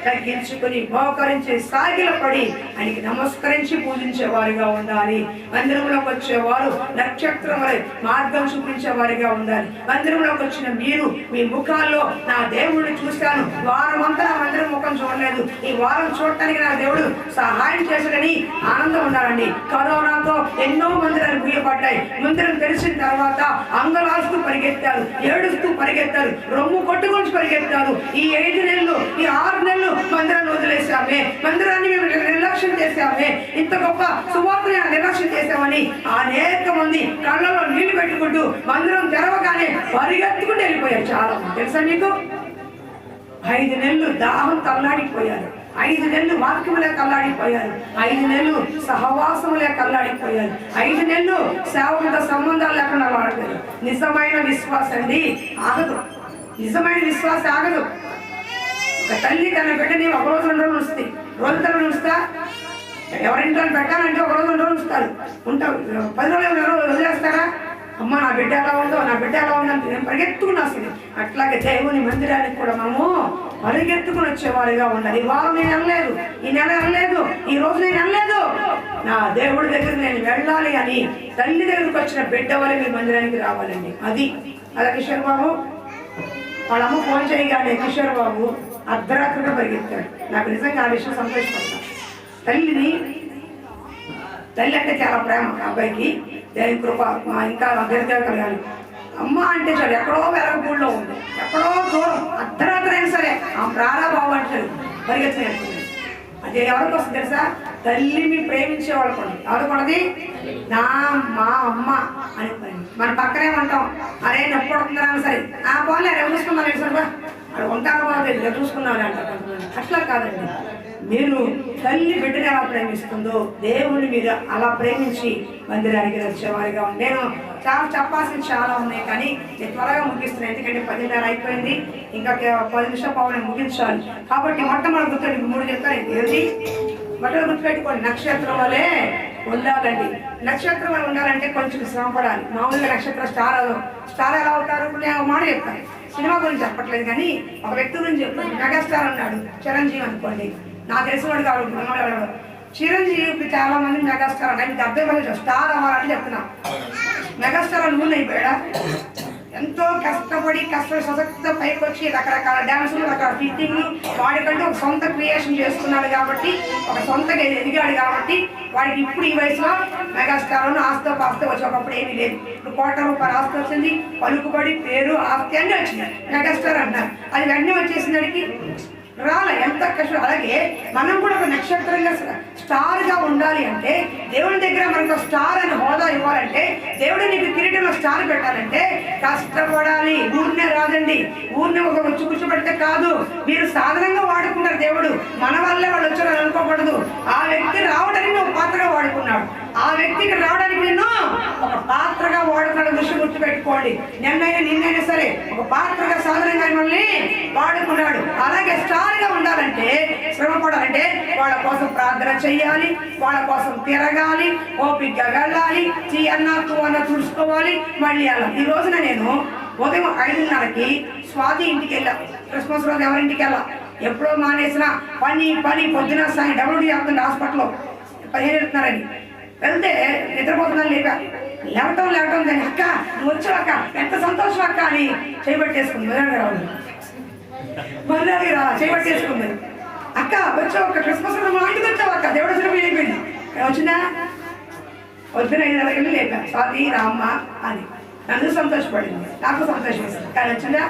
తగ్గించుకుని మోకరించి సాగిలపడి ఆయనకి నమస్కరించి పూజించే వారిగా ఉండాలి. మందిరంలోకి వచ్చేవారు నక్షత్రం వలె మార్గం చూపించే వారిగా ఉండాలి. మందిరంలోకి వచ్చిన మీరు మీ ముఖాల్లో నా దేవుడిని చూశాను, వారం అంతా నా మందిరం ముఖం చూడలేదు, ఈ వారం చూడటానికి నా దేవుడు సహాయం చేశాడని ఆనందం ఉండాలండి. కరోనాతో ఎన్నో మందిరాలు ముయ్యబడ్డాయి. మందిరం తెలిసిన తర్వాత అంగలాస్తూ పరిగెత్తారు, ఏడుస్తూ పరిగెత్తారు, రొమ్ము కొట్టుకొని పరిగెత్తారు. ఈ 5 నెలలు, ఈ 6 నెలలు మందిరాన్ని వదిలేసామే, మందిరాన్ని మేము నిర్లక్ష్యం చేసామే, ఇంత గొప్ప సువార్తని నిర్లక్ష్యం చేసామని అనేక మంది కళ్ళలో నీళ్లు పెట్టుకుంటూ మందిరం తెరవగానే పరిగెత్తుకుంటూ వెళ్ళిపోయారు. చాలా తెలుసా మీకు? 5 నెలలు దాహం తల్లాడిపోయారు, 5 నెలలు వాక్యములే కల్లాడిపోయారు, 5 నెలలు సహవాసములే కల్లాడిపోయారు, 5 నెలలు సేవకులతో సంబంధాలు లేకుండా వాడిపోయారు. నిజమైన విశ్వాసం అండి ఆగదు. నిజమైన విశ్వాసం ఆగదు. ఒక తల్లి తన బిడ్డని 1 రోజు 2 రోజులు ఉంచుతాయి. రోజు తరబడి ఉంచుతా? ఎవరింట్లో పెట్టాలంటే 1 రోజు 2 రోజులు ఉంచుతారు. ఉంటారు 10 రోజులు వదిలేస్తారా? అమ్మ నా బిడ్డ ఎలా ఉందో, నా బిడ్డ ఎలా ఉందో నేను పరిగెత్తుకుని వస్తుంది. అట్లాగే దేవుని మందిరానికి కూడా మనము పరిగెత్తుకుని వచ్చేవారిగా ఉండాలి. ఈ వారం నేను వెళ్ళలేదు, ఈ నెల వెళ్ళలేదు, ఈ రోజు నేను వెళ్ళలేదు, నా దేవుడి దగ్గరికి నేను వెళ్ళాలి అని తల్లి దగ్గరికి వచ్చిన బిడ్డ వల్ల మీరు మందిరానికి రావాలండి. అది అలా కిషోర్ బాబు వాళ్ళ అమ్మ ఫోన్ చేయగానే కిషోర్ బాబు అర్ధరాత్రిగా పరిగెత్తాడు. నాకు నిజంగా ఆ విషయం సంతోషపడతాను. తల్లి అంటే చాలా ప్రేమ అబ్బాయికి, దేవుని కృప ఇంకా అభ్యర్థి కలగాలి. అమ్మ అంటే చాలు ఎక్కడో వెరగపూడిలో ఉంది, ఎక్కడో దూరం, అర్ధరాత్రి అయినా సరే ఆ ప్రాణాభావం అంటారు పరిగెత్తుని. అది ఎవరికి వస్తుంది తెలుసా? తల్లిని ప్రేమించే వాళ్ళు కొండి. ఎవరు కొన్నది? మా అమ్మ అని. మన పక్కనేమంటాం, అరే నొప్పి పడుతుందా సరే పోలే రేపు చూసుకున్నాను సరిగా అక్కడ ఉంటాను బాగా రేపు చూసుకున్నాను అంటారు. అట్లా కాదండి, మీరు తల్లి బిడ్డని ఎలా ప్రేమిస్తుందో దేవుని మీరు అలా ప్రేమించి మందిరానికి వచ్చేవారిగా ఉంది. నేను చెప్పాల్సింది చాలా ఉన్నాయి, కానీ నేను త్వరగా ముగిస్తున్నాను, ఎందుకంటే 10:30 అయిపోయింది, ఇంకా 10 నిమిషాల పావుని ముగించాలి. కాబట్టి మొట్టమొదటి గుర్తు 3 చెప్తాను. ఏది మొట్టమొదటి గుర్తుపెట్టుకోండి, నక్షత్రం వలె ఉండాలండి. నక్షత్రం వల్ల ఉండాలంటే కొంచెం శ్రమ పడాలి. మామూలుగా నక్షత్ర స్టార్ ఎలా అవుతారు? నేను మాట చెప్తాను, సినిమా గురించి చెప్పట్లేదు కానీ ఒక వ్యక్తి గురించి చెప్తాను. మెగాస్టార్ ఉన్నాడు, చిరంజీవి అనుకోండి, నాకు తెలిసినవాడు కాదు. చిరంజీవికి చాలా మంది మెగాస్టార్ అంటే మీకు అర్థం కాదు, స్టార్ అవ్వాలని చెప్తున్నా. మెగాస్టార్ నువ్వు అయిపోయాడా? ఎంతో కష్టపడి సశక్తితో పైకి వచ్చి రకరకాల డ్యాన్సులు, రకరకాల ఫిట్టింగ్లు, వాడికంటే ఒక సొంత క్రియేషన్ చేసుకున్నాడు కాబట్టి, ఒక సొంతగా ఎదిగాడు కాబట్టి వాడికి ఇప్పుడు ఈ వయసులో మెగాస్టార్ ఆస్తో పాస్తో వచ్చి ఒకప్పుడు ఏమీ లేదు. ఇప్పుడు ₹1,00,00,000 ఆస్తి వచ్చింది, పలుకుబడి, పేరు, ఆస్తి అన్నీ వచ్చింది, మెగాస్టార్ అంటారు. అది వెంటనే వచ్చేసినడికి రాలే, ఎంత కష్టం. అలాగే మనం కూడా ఒక నక్షత్రం నక్షత్రంగా స్టార్గా ఉండాలి అంటే, దేవుని దగ్గర మనకు స్టార్ అని హోదా ఇవ్వాలంటే, దేవుడు నీకు కిరీటంలో స్టార్ పెట్టాలంటే కష్టపడాలి. ఊరినే రాదండి, ఊరినే ఒక కూర్చోబెడితే కాదు. మీరు సాధనంగా వాడుకున్నారు దేవుడు, మన వల్లే వాళ్ళు వచ్చారని అనుకోకూడదు. ఆ వ్యక్తి రావడానికి నువ్వు పాత్రగా వాడుకున్నాడు, ఆ వ్యక్తికి రావడానికి నిన్ను ఒక పాత్రగా వాడుకున్న విషయం గుర్తుపెట్టుకోండి. నిన్నైనా సరే ఒక పాత్రగా సాధనంగా మిమ్మల్ని వాడుకున్నాడు. అలాగే స్టార్గా ఉండాలంటే, శ్రమ పడాలంటే వాళ్ళ కోసం ప్రార్థన చెయ్యాలి, వాళ్ళ కోసం తిరగాలి, ఓపికగా వెళ్ళాలి, అన్న చూసుకోవాలి, మళ్ళీ వెళ్ళాలి. ఈ రోజున నేను ఉదయం 5:30కి స్వాతి ఇంటికి వెళ్ళా. క్రిస్మస్ రోజు ఎవరింటికి వెళ్ళా, ఎప్పుడో మానేసిన పని పొద్దున సాయం డబ్ల్యూడీ అవుతుంది హాస్పిటల్లో 15 వెళ్తున్నారని వెళ్తే నిద్రపోతుందని లేవటం దాన్ని అక్క నువ్వు వచ్చావు అక్క, ఎంత సంతోషం అక్క అని చేయబట్టేసుకుంది. మళ్ళీ చేయబట్టేసుకుంది. అక్క వచ్చావు అక్క, క్రిస్మస్ మా ఇంటికి వచ్చావు అక్క, దేవుడు వచ్చిన అయిపోయింది. వచ్చిందా వద్దున 5:30 లేపా, స్వాతి రామ్మ అని. నన్ను సంతోషపడింది, నాకు సంతోషం వేసింది. కానీ వచ్చిందా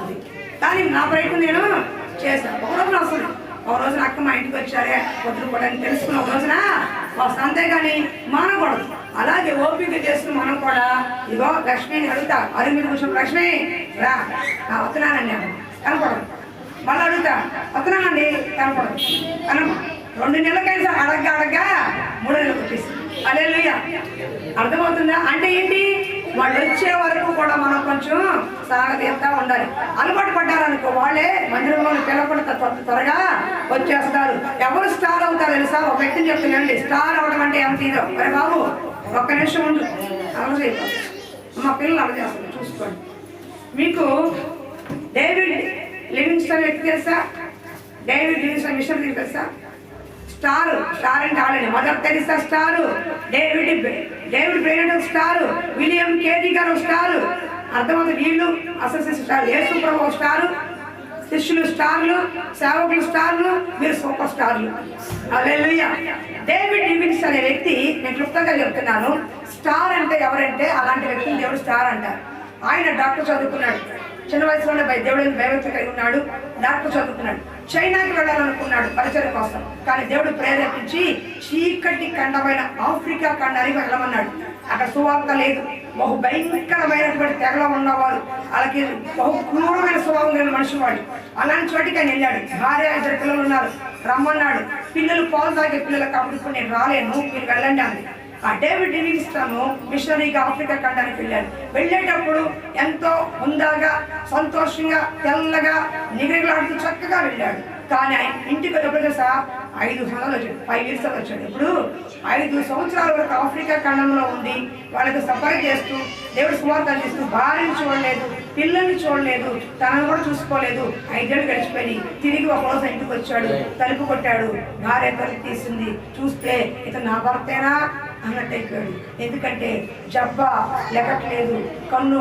అది. కానీ నా ప్రయత్నం నేను చేశాను. ఒకరోజు వస్తుంది, ఒక రోజున అక్క మా ఇంటికి వచ్చారే వద్దు కూడా అని తెలుసుకున్న ఒక రోజున వస్తా, అంతేగాని మానకూడదు. అలాగే ఓపిక చేసుకుని మనం కూడా ఇగో లక్ష్మిని అడుగుతా, అరుగు మీద కూర్చొని లక్ష్మి రా వస్తున్నానండి అని కనపడదు. మళ్ళీ అడుగుతా వస్తున్నానండి కనపడదు. కనప 2 నెలలకైనా అడగ్గా 3 నెలలకు వచ్చేసి హల్లెలూయా. అర్థమవుతుందా? అంటే ఏంటి, వాళ్ళు వచ్చే వరకు కూడా మనం కొంచెం సాగతీస్తా ఉండాలి. అలవాటు పడ్డారనుకో వాళ్ళే మందిరంలో పిలవకుండా త్వరగా వచ్చేస్తారు. ఎవరు స్టార్ అవుతారు తెలుసా? ఒక వ్యక్తిని చెప్తున్నాండి, స్టార్ అవడం అంటే ఏం తీదో. అరే బాబు ఒక్క నిమిషం ఉండు, అలా చేయకూడదు. మా పిల్లలు అలా చేస్తారు, చూసుకోండి. మీకు డేవిడ్ లివింగ్స్టన్ వ్యక్తి తెలుసా? డేవిడ్ లివింగ్స్టన్ మిషనరీ తెలుసా? స్టార్ అంటే ఆడండి. Mother Teresa star, David Brainerd star, William Carey గారు స్టారు. అర్థమవుతుంది. వీళ్ళు అసోసియేషన్ స్టార్, యేసు ప్రభు స్టారు, శిష్యులు స్టార్లు, సేవకులు స్టార్లు, మీరు సూపర్ స్టార్లు. హల్లెలూయా. డేవిడ్ లివింగ్స్టన్ అనే వ్యక్తి, నేను క్లుప్తంగా చెప్తున్నాను. స్టార్ అంటే ఎవరంటే అలాంటి వ్యక్తిని దేవుడు స్టార్ అంటారు. ఆయన డాక్టర్ చదువుకున్నాడు, చిన్న వయసులోనే దేవుడు భయభక్తి కలిగి ఉన్నాడు, డాక్టర్ చదువుకున్నాడు. చైనాకి వెళ్ళాలనుకున్నాడు పరిచయం కోసం, కానీ దేవుడు ప్రేరేపించి చీకటి ఖండమైన ఆఫ్రికా ఖండానికి వెళ్ళమన్నాడు. అక్కడ సువార్త లేదు, బహు భయంకరమైనటువంటి తెగలో ఉన్నవారు, వాళ్ళకి బహు క్రూరమైన స్వభావం లేని మనుషులు వాళ్ళు. అలాంటి చోటికి ఆయన వెళ్ళాడు. భార్య 2 పిల్లలు ఉన్నారు, రమ్మన్నాడు. పిల్లలు పాలు తాగే పిల్లలు కాబట్టి ఇప్పుడు నేను రాలేను, మీరు వెళ్ళండి అంది. ఆ డేవిడ్ లివింగ్స్టన్ మిషనరీగా ఆఫ్రికా ఖండానికి వెళ్ళాడు. వెళ్ళేటప్పుడు ఎంతో హుందాగా, సంతోషంగా, తెల్లగా, నిగలాడుతూ చక్కగా వెళ్ళాడు. కానీ ఆయన ఇంటికి ఎప్పుడు తెలుసా 5 సంవత్సరాలు వచ్చాడు, 5 years వచ్చాడు. ఇప్పుడు 5 సంవత్సరాల వరకు ఆఫ్రికా ఖండంలో ఉండి వాళ్ళకి సఫర్ చేస్తూ దేవుడు సువార్త అందిస్తూ భార్యను చూడలేదు, పిల్లల్ని చూడలేదు, తనను కూడా చూసుకోలేదు. 5 ఏళ్ళు గడిచిపోయి తిరిగి ఒక రోజు ఇంటికి వచ్చాడు. తలుపు కొట్టాడు, భార్య తలుపు తీసింది. చూస్తే ఇతను నా భర్తేనా అన్నట్టు అయిపోయాడు. ఎందుకంటే జబ్బా లెక్కట్లేదు, కన్ను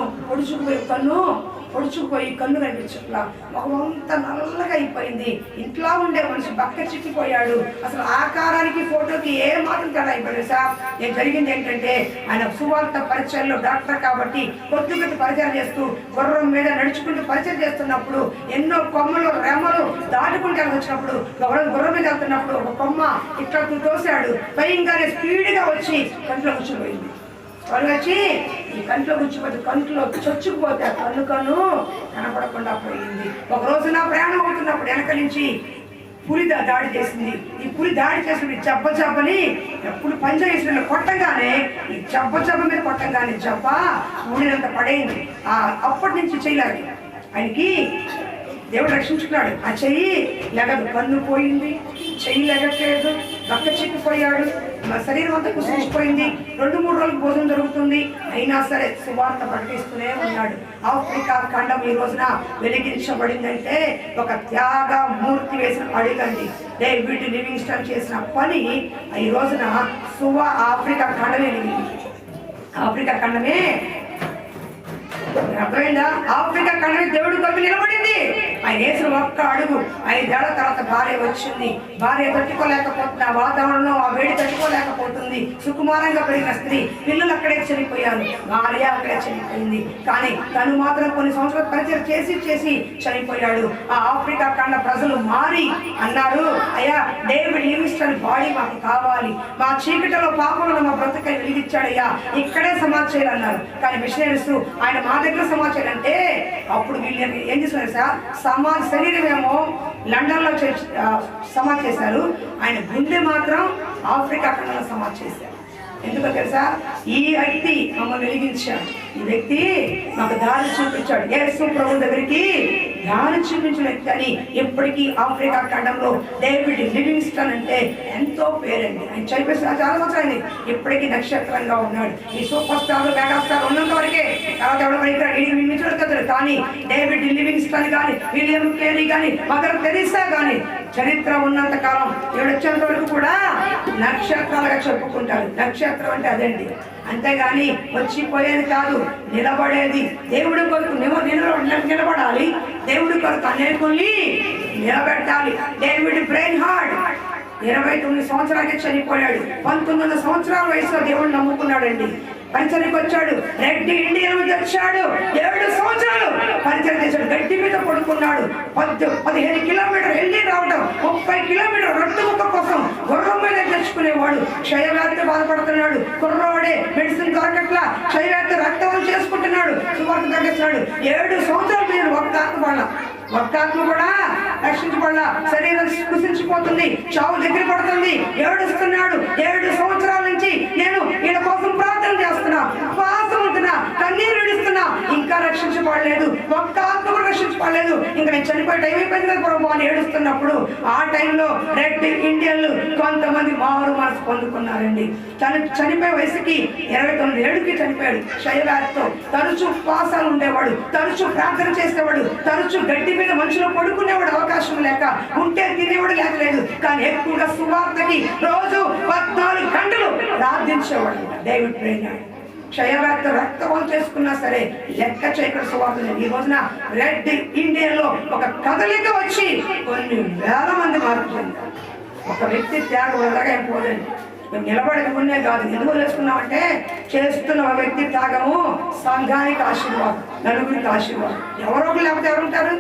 పొడుచుకుపోయి కన్ను కనిపించట్లా, మొహమంతా నల్లగా అయిపోయింది. ఇంట్లో ఉండే మనిషి బక్క చిక్కిపోయాడు. అసలు ఆకారానికి ఫోటోకి ఏ మాత్రం తేడా అయిపోయాడు సార్. నేను జరిగింది ఏంటంటే, ఆయన సువార్త పరిచయంలో డాక్టర్ కాబట్టి పొద్దుగతి పరిచయం చేస్తూ గుర్రం మీద నడుచుకుంటూ పరిచయం చేస్తున్నప్పుడు ఎన్నో కొమ్మలు రెమ్మలు దాటుకుంటూ వచ్చినప్పుడు, ఒకరోజు గుర్రం మీద వెళ్తున్నప్పుడు ఒక కొమ్మ ఇట్లా తోసాడు. భయంగానే స్పీడ్గా వచ్చి కంట్లో కూర్చోపోయింది. వాళ్ళు వచ్చి ఈ కంట్లో కూర్చోపోతే కంట్లో చొచ్చుకుపోతే ఆ కన్ను కనపడకుండా పోయింది. ఒక రోజు నా ప్రయాణం అవుతున్నప్పుడు వెనక నుంచి పులి దాడి చేసింది. ఈ పులి దాడి చేసింది జబ్బని ఎప్పుడు పంజా వేసిన కొట్టంగానే, ఈ జబ్బ మీద కొట్టంగానే జబ్బ ఊడినంత పడైంది. అప్పటి నుంచి చేయలేదు ఆయనకి, దేవుడు రక్షించుకున్నాడు. ఆ చెయ్యి లెగదు, కన్ను పోయింది, చెయ్యి లెగట్లేదు, బక్క చిక్కిపోయాడు, శరీరం అంతా కుసించిపోయింది. 2-3 రోజులు భోజనం జరుగుతుంది, అయినా సరే సువార్త ప్రకటిస్తూనే ఉన్నాడు. ఆఫ్రికా ఖండం ఈ రోజున వెలిగించబడిందంటే ఒక త్యాగ మూర్తి వేసిన అడుగండి. డేవిడ్ లివింగ్స్టన్ చేసిన పని ఈ రోజున ఆఫ్రికా ఖండమే వెలిగింది. ఆఫ్రికా ఖండమే అర్థమైందా? ఆఫ్రికా ఖండమే దేవుడి కొరకు నిలబడింది. ఆయన వేసిన ఒక్క అడుగు 5 ఏళ్ల తర్వాత భార్య వచ్చింది. భార్య తట్టుకోలేకపోతుంది, ఆ వాతావరణంలో ఆ వేడి తట్టుకోలేకపోతుంది. సుకుమారంగా పెరిగిన స్త్రీ, పిల్లలు అక్కడే చనిపోయారు, భార్య అక్కడే చనిపోయింది. కానీ తను మాత్రం కొన్ని సంవత్సరాలు పరిచయం చేసి చనిపోయాడు. ఆ ఆఫ్రికా ఖండ ప్రజలు మారి అన్నారు, అయ్యా డేవిడ్ లివింగ్స్టన్ బాడీ మాకు కావాలి, మా చీకటిలో పాపంలో మా బ్రతుకై వెలిగించాడయ్యా, ఇక్కడే సమాధి చేయాలన్నారు. కానీ మిషనరీస్ ఆయన మా దగ్గర సమాధి చేయాలంటే అప్పుడు వీళ్ళు ఏం చేస్తున్నారు సార్, సమాధి శరీరం ఏమో లండన్లో సమాధి చేశారు, ఆయన గుండె మాత్రం ఆఫ్రికా ఖండంలో సమాధి చేశారు. ఎందుకో తెలుసా, ఈ వ్యక్తి మమ్మల్ని వెలిగించాడు, ఈ వ్యక్తి మాకు దారి చూపించాడు. యేసు ప్రభు దగ్గరికి దారి చూపించిన వ్యక్తి అని ఎప్పటికీ ఆఫ్రికా ఖండంలో డేవిడ్ లివింగ్స్టన్ అంటే ఎంతో పేరండి. ఆయన చనిపోయి చాలా సంవత్సరాలు, ఇప్పటికీ నక్షత్రంగా ఉన్నాడు. ఈ సూపర్ స్టార్ మెగాస్టార్ ఉన్నంత వరకే, తర్వాత ఎవరు కానీ డేవిడ్ లివింగ్స్టన్ కానీ, విలియం కేరీ కానీ, మదర్ తెరీసా కానీ చరిత్ర ఉన్నంత కాలం వచ్చేంత వరకు కూడా నక్షత్రాలుగా చెప్పుకుంటారు. నక్షత్రం అంటే అదండి, అంతేగాని వచ్చిపోయేది కాదు, నిలబడేది. దేవుడి కొరకు నిలబడాలి, దేవుడి కొరకు అనేకుల్ని నిలబెట్టాలి. డేవిడ్ బ్రెయిన్ హార్ట్ 29 సంవత్సరాలకి చనిపోయాడు. 19 సంవత్సరాల వయసులో దేవుడు నమ్ముకున్నాడండి. పరిచయకు వచ్చాడు, రెడ్డి ఇండియా నుంచి వచ్చాడు, 7 సంవత్సరాలు పరిచయం చేశాడు. గడ్డి మీద పడుకున్నాడు. 15 కిలోమీటర్ వెళ్ళి రావడం, 30 కిలోమీటర్ రొట్టె ముక్క కోసం గుర్రం మీద తెచ్చుకునేవాడు. క్షయవ్యాధితో బాధపడుతున్నాడు, కుర్రవాడే, మెడిసిన్ దొరకట్లా, క్షయవ్యాధి రక్తం చేసుకుంటున్నాడు, సువార్త తగ్గిస్తున్నాడు. 7 సంవత్సరాలు మీరు ఒక్క ఆత్మ కూడా రక్షించబడాల, శరీరం కుసించిపోతుంది, చావు దగ్గర పడుతుంది, ఏడుస్తున్నాడు. 7 సంవత్సరాల నుంచి నేను వీళ్ళ కోసం ప్రార్థన చేస్తున్నా, ఉపవాసం ఉంటున్నా, కన్నీరు విడుస్తున్నా, ఇంకా రక్షించబడలేదు, ఒక్క ఆత్మ కూడా రక్షించబడలేదు. ఇంకా నేను చనిపోయే టైం అయిపోయింది కదా ప్రభు అని ఏడుస్తున్నప్పుడు ఆ టైంలో రెడ్ ఇండియన్లు కొంతమంది మారు మనసు పొందుకున్నారండి. చనిపోయే వయసుకి 29 ఏళ్ళకి చనిపోయాడు. క్షయవ్యాధితో తరచూ ఉపవాసాలు ఉండేవాడు, తరచూ ప్రార్థన చేసేవాడు, తరచూ గడ్డి మీద మనుషులు పడుకునేవాడు, అవకాశం లేక, ఉంటే తినేవాడు లేకలేదు. కానీ ఎక్కువగా సువార్తకి రోజు 14 గంటలు ప్రార్థించేవాడు డేవిడ్ బ్రెయిన్ హార్ట్. క్షయవ్యాధితో రక్తం చేసుకున్నా సరే లెక్క చేయకుండా సువార్త. ఈ రోజున రెడ్ ఇండియన్లో ఒక కదలిక వచ్చి కొన్ని వేల మంది మార్పు చెందారు. ఒక వ్యక్తి త్యాగం వల్లగా ఏం పోలేదు. మేము నిలబడకునే కాదు, ఎందుకు చేసుకున్నామంటే చేస్తున్న ఒక వ్యక్తి త్యాగము సంఘానికి ఆశీర్వాదం, నలుగురికి ఆశీర్వాదం. ఎవరో ఒకరు లేకపోతే ఎవరుంటారు?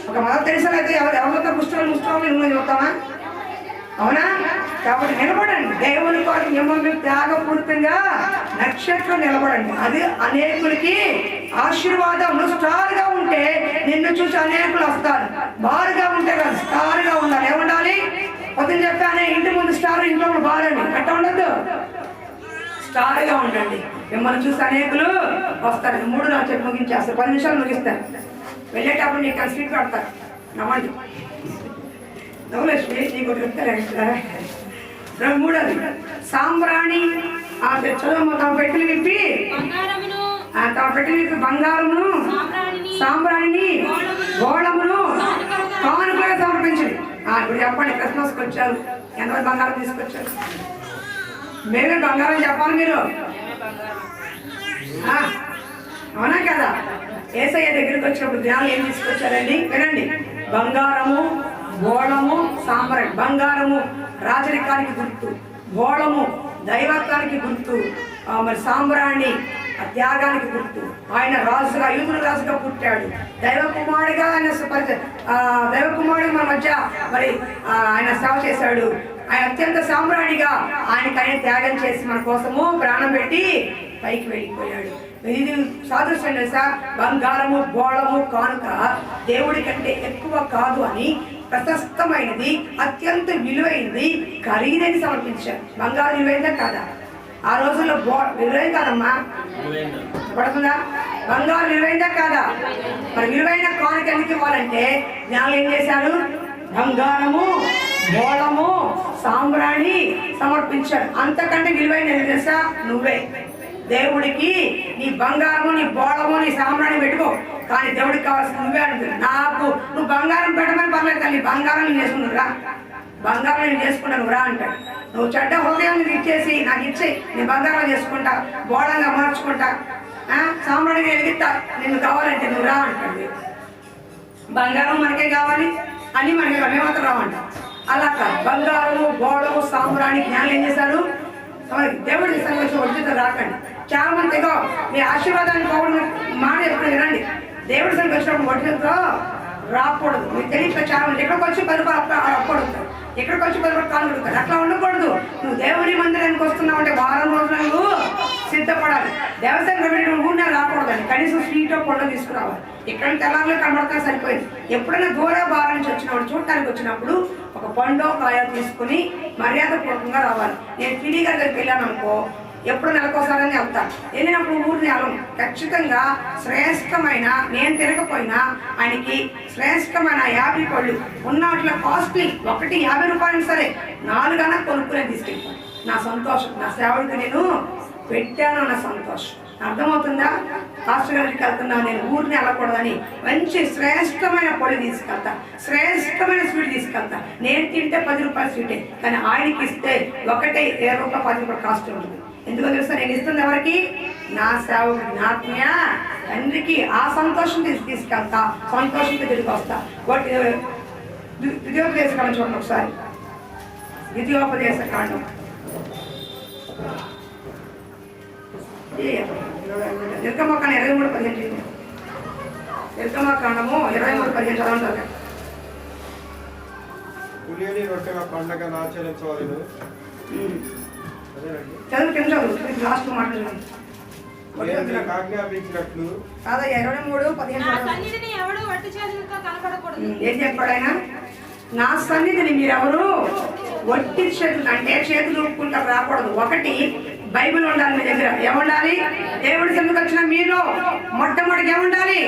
ఒక మదర్ తెరీసా అయితే ఎవరితో ముష్టి నువ్వు చెప్తామా? అవునా? కాబట్టి నిలబడండి, దేవుని కొరకు మిమ్మల్ని త్యాగపూర్తంగా నక్షత్రం నిలబడండి. అది అనేకులకి ఆశీర్వాదం. నువ్వు స్టార్గా ఉంటే నిన్ను చూసి అనేకులు వస్తారు. బారుగా ఉంటే కాదు, స్టార్గా ఉండాలి. ఏముండాలి? పొద్దున చెప్పానే, ఇంటి ముందు స్టార్, ఇంట్లో బారని అట్లా ఉండద్దు, స్టార్గా ఉండండి. మిమ్మల్ని చూసి అనేకులు వస్తారు. 3-4 చెప్పి ముగించేస్తారు, 10 నిమిషాలు ముగిస్తారు. వెళ్ళేటప్పుడు నీకు స్వీట్ పెడతారు, నమ్మండి. నవలక్ష్మి నీకు చెప్తారు. 3 సాంబ్రాణి చదువు. తమ పెట్టెలు విప్పి బంగారమును, సాంబ్రాణిని, గోళమును కానుకగా సమర్పించింది. ఇప్పుడు చెప్పండి, క్రిస్మస్కి వచ్చారు, ఎంతమంది బంగారం తీసుకొచ్చారు? మేమే బంగారం చెప్పాలి మీరు, అవునా కదా? యేసయ్య దగ్గరికి వచ్చినప్పుడు జ్ఞానం ఏం తీసుకొచ్చారండి? వినండి, బంగారము, గోళము, సాంబ్రాణి. బంగారము రాజరికానికి గుర్తు, గోళము దైవత్వానికి గుర్తు, మరి సాంబ్రాణి త్యాగానికి గుర్తు. ఆయన రాజుగా, యూదుల రాజుగా పుట్టాడు, దైవ కుమారుడిగా ఆయన దైవ కుమారుడు మన మధ్య మరి ఆయన సేవ చేశాడు. ఆయన అత్యంత సాంబ్రాణిగా ఆయన త్యాగం చేసి మన కోసము ప్రాణం పెట్టి పైకి వెళ్ళిపోయాడు. ఇది సాదృశ్యం తెలుసా? బంగారము, గోళము, కానుక దేవుడి కంటే ఎక్కువ కాదు అని ప్రశస్తమైనది, అత్యంత విలువైనది, ఖరీదని సమర్పించారు. బంగారం విలువైందా కాదా? ఆ రోజుల్లో విలువైంది కాదమ్మా, పడుతుందా? బంగారం విలువైందా కాదా? మరి విలువైన కానుక ఎందుకు ఇవ్వాలంటే జ్ఞానం ఏం చేశారు? బంగారము, గోళము, సాంబ్రాణి సమర్పించాడు. అంతకంటే విలువైన తెలుసా? నువ్వే. దేవుడికి నీ బంగారము, నీ గోళము, నీ సాంబ్రాణి పెట్టుకో, కానీ దేవుడికి కావాల్సిన నువ్వే అంటుంది. నాకు నువ్వు బంగారం పెట్టమని పర్లేదు, కానీ బంగారం నేను చేసుకున్నావు రా, బంగారం నేను చేసుకున్నాను రా అంటాడు. నువ్వు చెడ్డ హృదయాన్ని ఇచ్చేసి నాకు ఇచ్చే, నేను బంగారం చేసుకుంటా, గోళంగా మార్చుకుంటా, సాంబ్రాణిగా ఎదిగిస్తా, నిన్ను కావాలంటే నువ్వు రా అంటాడు. బంగారం మనకే కావాలి, అన్నీ మనకే కావాలి, మేమాత్రం రావంట. అలా కాదు, బంగారము గోడము సాంబ్రాణి జ్ఞానం ఏం చేశారు? దేవుడి ఇస్తాను వచ్చి వడ్డీతో రాకండి. చాలా మంది ఏదో మీ ఆశీర్వాదాన్ని పోవడం మాట ఎప్పుడు వినండి. దేవుడి సంగతి వచ్చినప్పుడు వడ్డీతో రాకూడదు. మీకు తెలియక చాలా మంది ఎక్కడికి వచ్చి 10 రూపాయలు అప్పడుగుతారు, ఎక్కడికి వచ్చి 10 రూపాయలు కాలు పెడతారు. అట్లా ఉండకూడదు. నువ్వు దేవుడి మందిరానికి వస్తున్నావు అంటే వారం రోజులు నువ్వు సిద్ధపడాలి. దేవస్థానం పెట్టి ఊరినే రాకూడదండి. కనీసం స్వీటో పొండ తీసుకురావాలి. ఇక్కడ తెల్లారిలో కనబడతా సరిపోయింది. ఎప్పుడైనా దూర భారం నుంచి వచ్చినప్పుడు చూడటానికి వచ్చినప్పుడు ఒక పండో కాయో తీసుకుని మర్యాదపూర్వకంగా రావాలి. నేను కిడి గారి దగ్గరికి వెళ్ళాను అనుకో, ఎప్పుడు నెలకోసారని వెళ్తాను. వెళ్ళినప్పుడు ఊరిని వెళ్ళం. ఖచ్చితంగా శ్రేష్టమైన, నేను తిరగపోయినా ఆయనకి శ్రేష్టమైన 50 పళ్ళు ఉన్నట్ల కాస్ట్లీ, ఒకటి 50 రూపాయలు సరే 4 అన్నా కొనుక్కునే తీసుకెళ్తాను. నా సంతోషం, నా సేవడికి నేను పెట్టాను అన్న సంతోషం. అర్థమవుతుందా? పాస్టర్ గారికి వెళ్తున్నాను, నేను ఊరిని వెళ్ళకూడదని మంచి శ్రేష్టమైన పళ్ళు తీసుకెళ్తా, శ్రేష్టమైన స్వీట్ తీసుకెళ్తా. నేను తింటే 10 రూపాయల స్వీటే, కానీ ఆయనకి ఇస్తే ఒకటే 20 రూపాయలు 10 రూపాయలు కాస్ట్ ఉంటుంది. ఎందుకో తెలుసా? నేను ఇస్తుంది ఎవరికి? నా సేవకుడికి, నా ఆత్మీయ తండ్రికి. ఆ సంతోషం తీసుకెళ్తా, సంతోషంతో తిరిగి వస్తా. వాటి ద్వితీయోపదేశ కాండం చూడండి ఒకసారి. ద్వితీయోపదేశ కాండం నిర్గమకాండం 23:15. నిర్గమకాండము 23:15 చదవండి. పులియని రొట్టెల పండగను ఆచరించవలెను. చదువు కింద చదువు, లాస్ట్ మాట చదువు. ఆజ్ఞాపించినట్లు కాదా 23:15 ఏం చెప్పాడు ఆయన? నా సన్నిధిని మీరెవరు వట్టి చేతులు, అంటే చేతులు ఊపుకుంటా రాకూడదు. ఒకటి బైబిల్ ఉండాలి మీ దగ్గర. ఏముండాలి? దేవుడి సన్నిధికి వచ్చిన మీలో మొట్టమొదటిగా ఏముండాలి?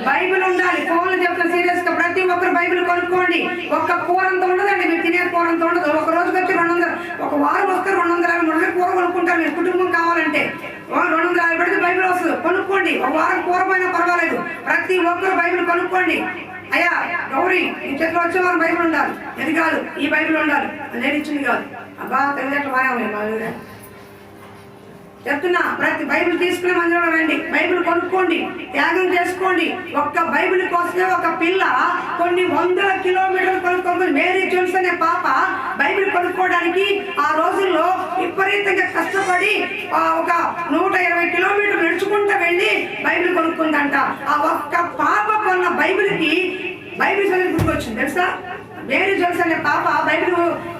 బైబిల్ ఉండాలి. ఫోన్లు చెప్తున్నా సీరియస్ గా, ప్రతి ఒక్కరు బైబిల్ కొనుక్కోండి. ఒక్క కూర అంత ఉండదండి, మీరు తినే కూర అంత ఉండదు. ఒక రోజుకి వచ్చి 200, ఒక వారం వస్తే 250 కూర కొనుక్కుంటారు. మీరు కుటుంబం కావాలంటే 250 పెడితే బైబిల్ వస్తుంది, కొనుక్కోండి. ఒక వారం కూర పోయినా పర్వాలేదు, ప్రతి ఒక్కరు బైబిల్ కొనుక్కోండి. అయ్యా గౌరీ, ఈ చేతిలో వచ్చే వారు బైబిల్ ఉండాలి. ఇది కాదు, ఈ బైబిల్ ఉండాలి, నేను ఇచ్చింది కాదు. అబ్బా తెలియట్లు బాగా ఉన్నాయి మా దగ్గర చెప్తున్నా. ప్రతి బైబిల్ తీసుకునే మందిరంలో రండి, బైబిల్ కొనుక్కోండి, త్యాగం చేసుకోండి. ఒక్క బైబిల్ కోసమే ఒక పిల్ల కొన్ని 100 కిలోమీటర్లు కొనుక్కోవాలి. మేరీ జోన్స్ అనే పాప బైబిల్ కొనుక్కోవడానికి ఆ రోజుల్లో విపరీతంగా కష్టపడి ఒక 120 కిలోమీటర్లు నడుచుకుంటూ వెళ్ళి బైబిల్ కొనుక్కుందంట. ఆ ఒక్క పాప కొన్న బైబిల్కి బైబిల్ చదివి గుర్తుకొచ్చింది తెలుసా? మేరీ జోన్స్ అనే పాప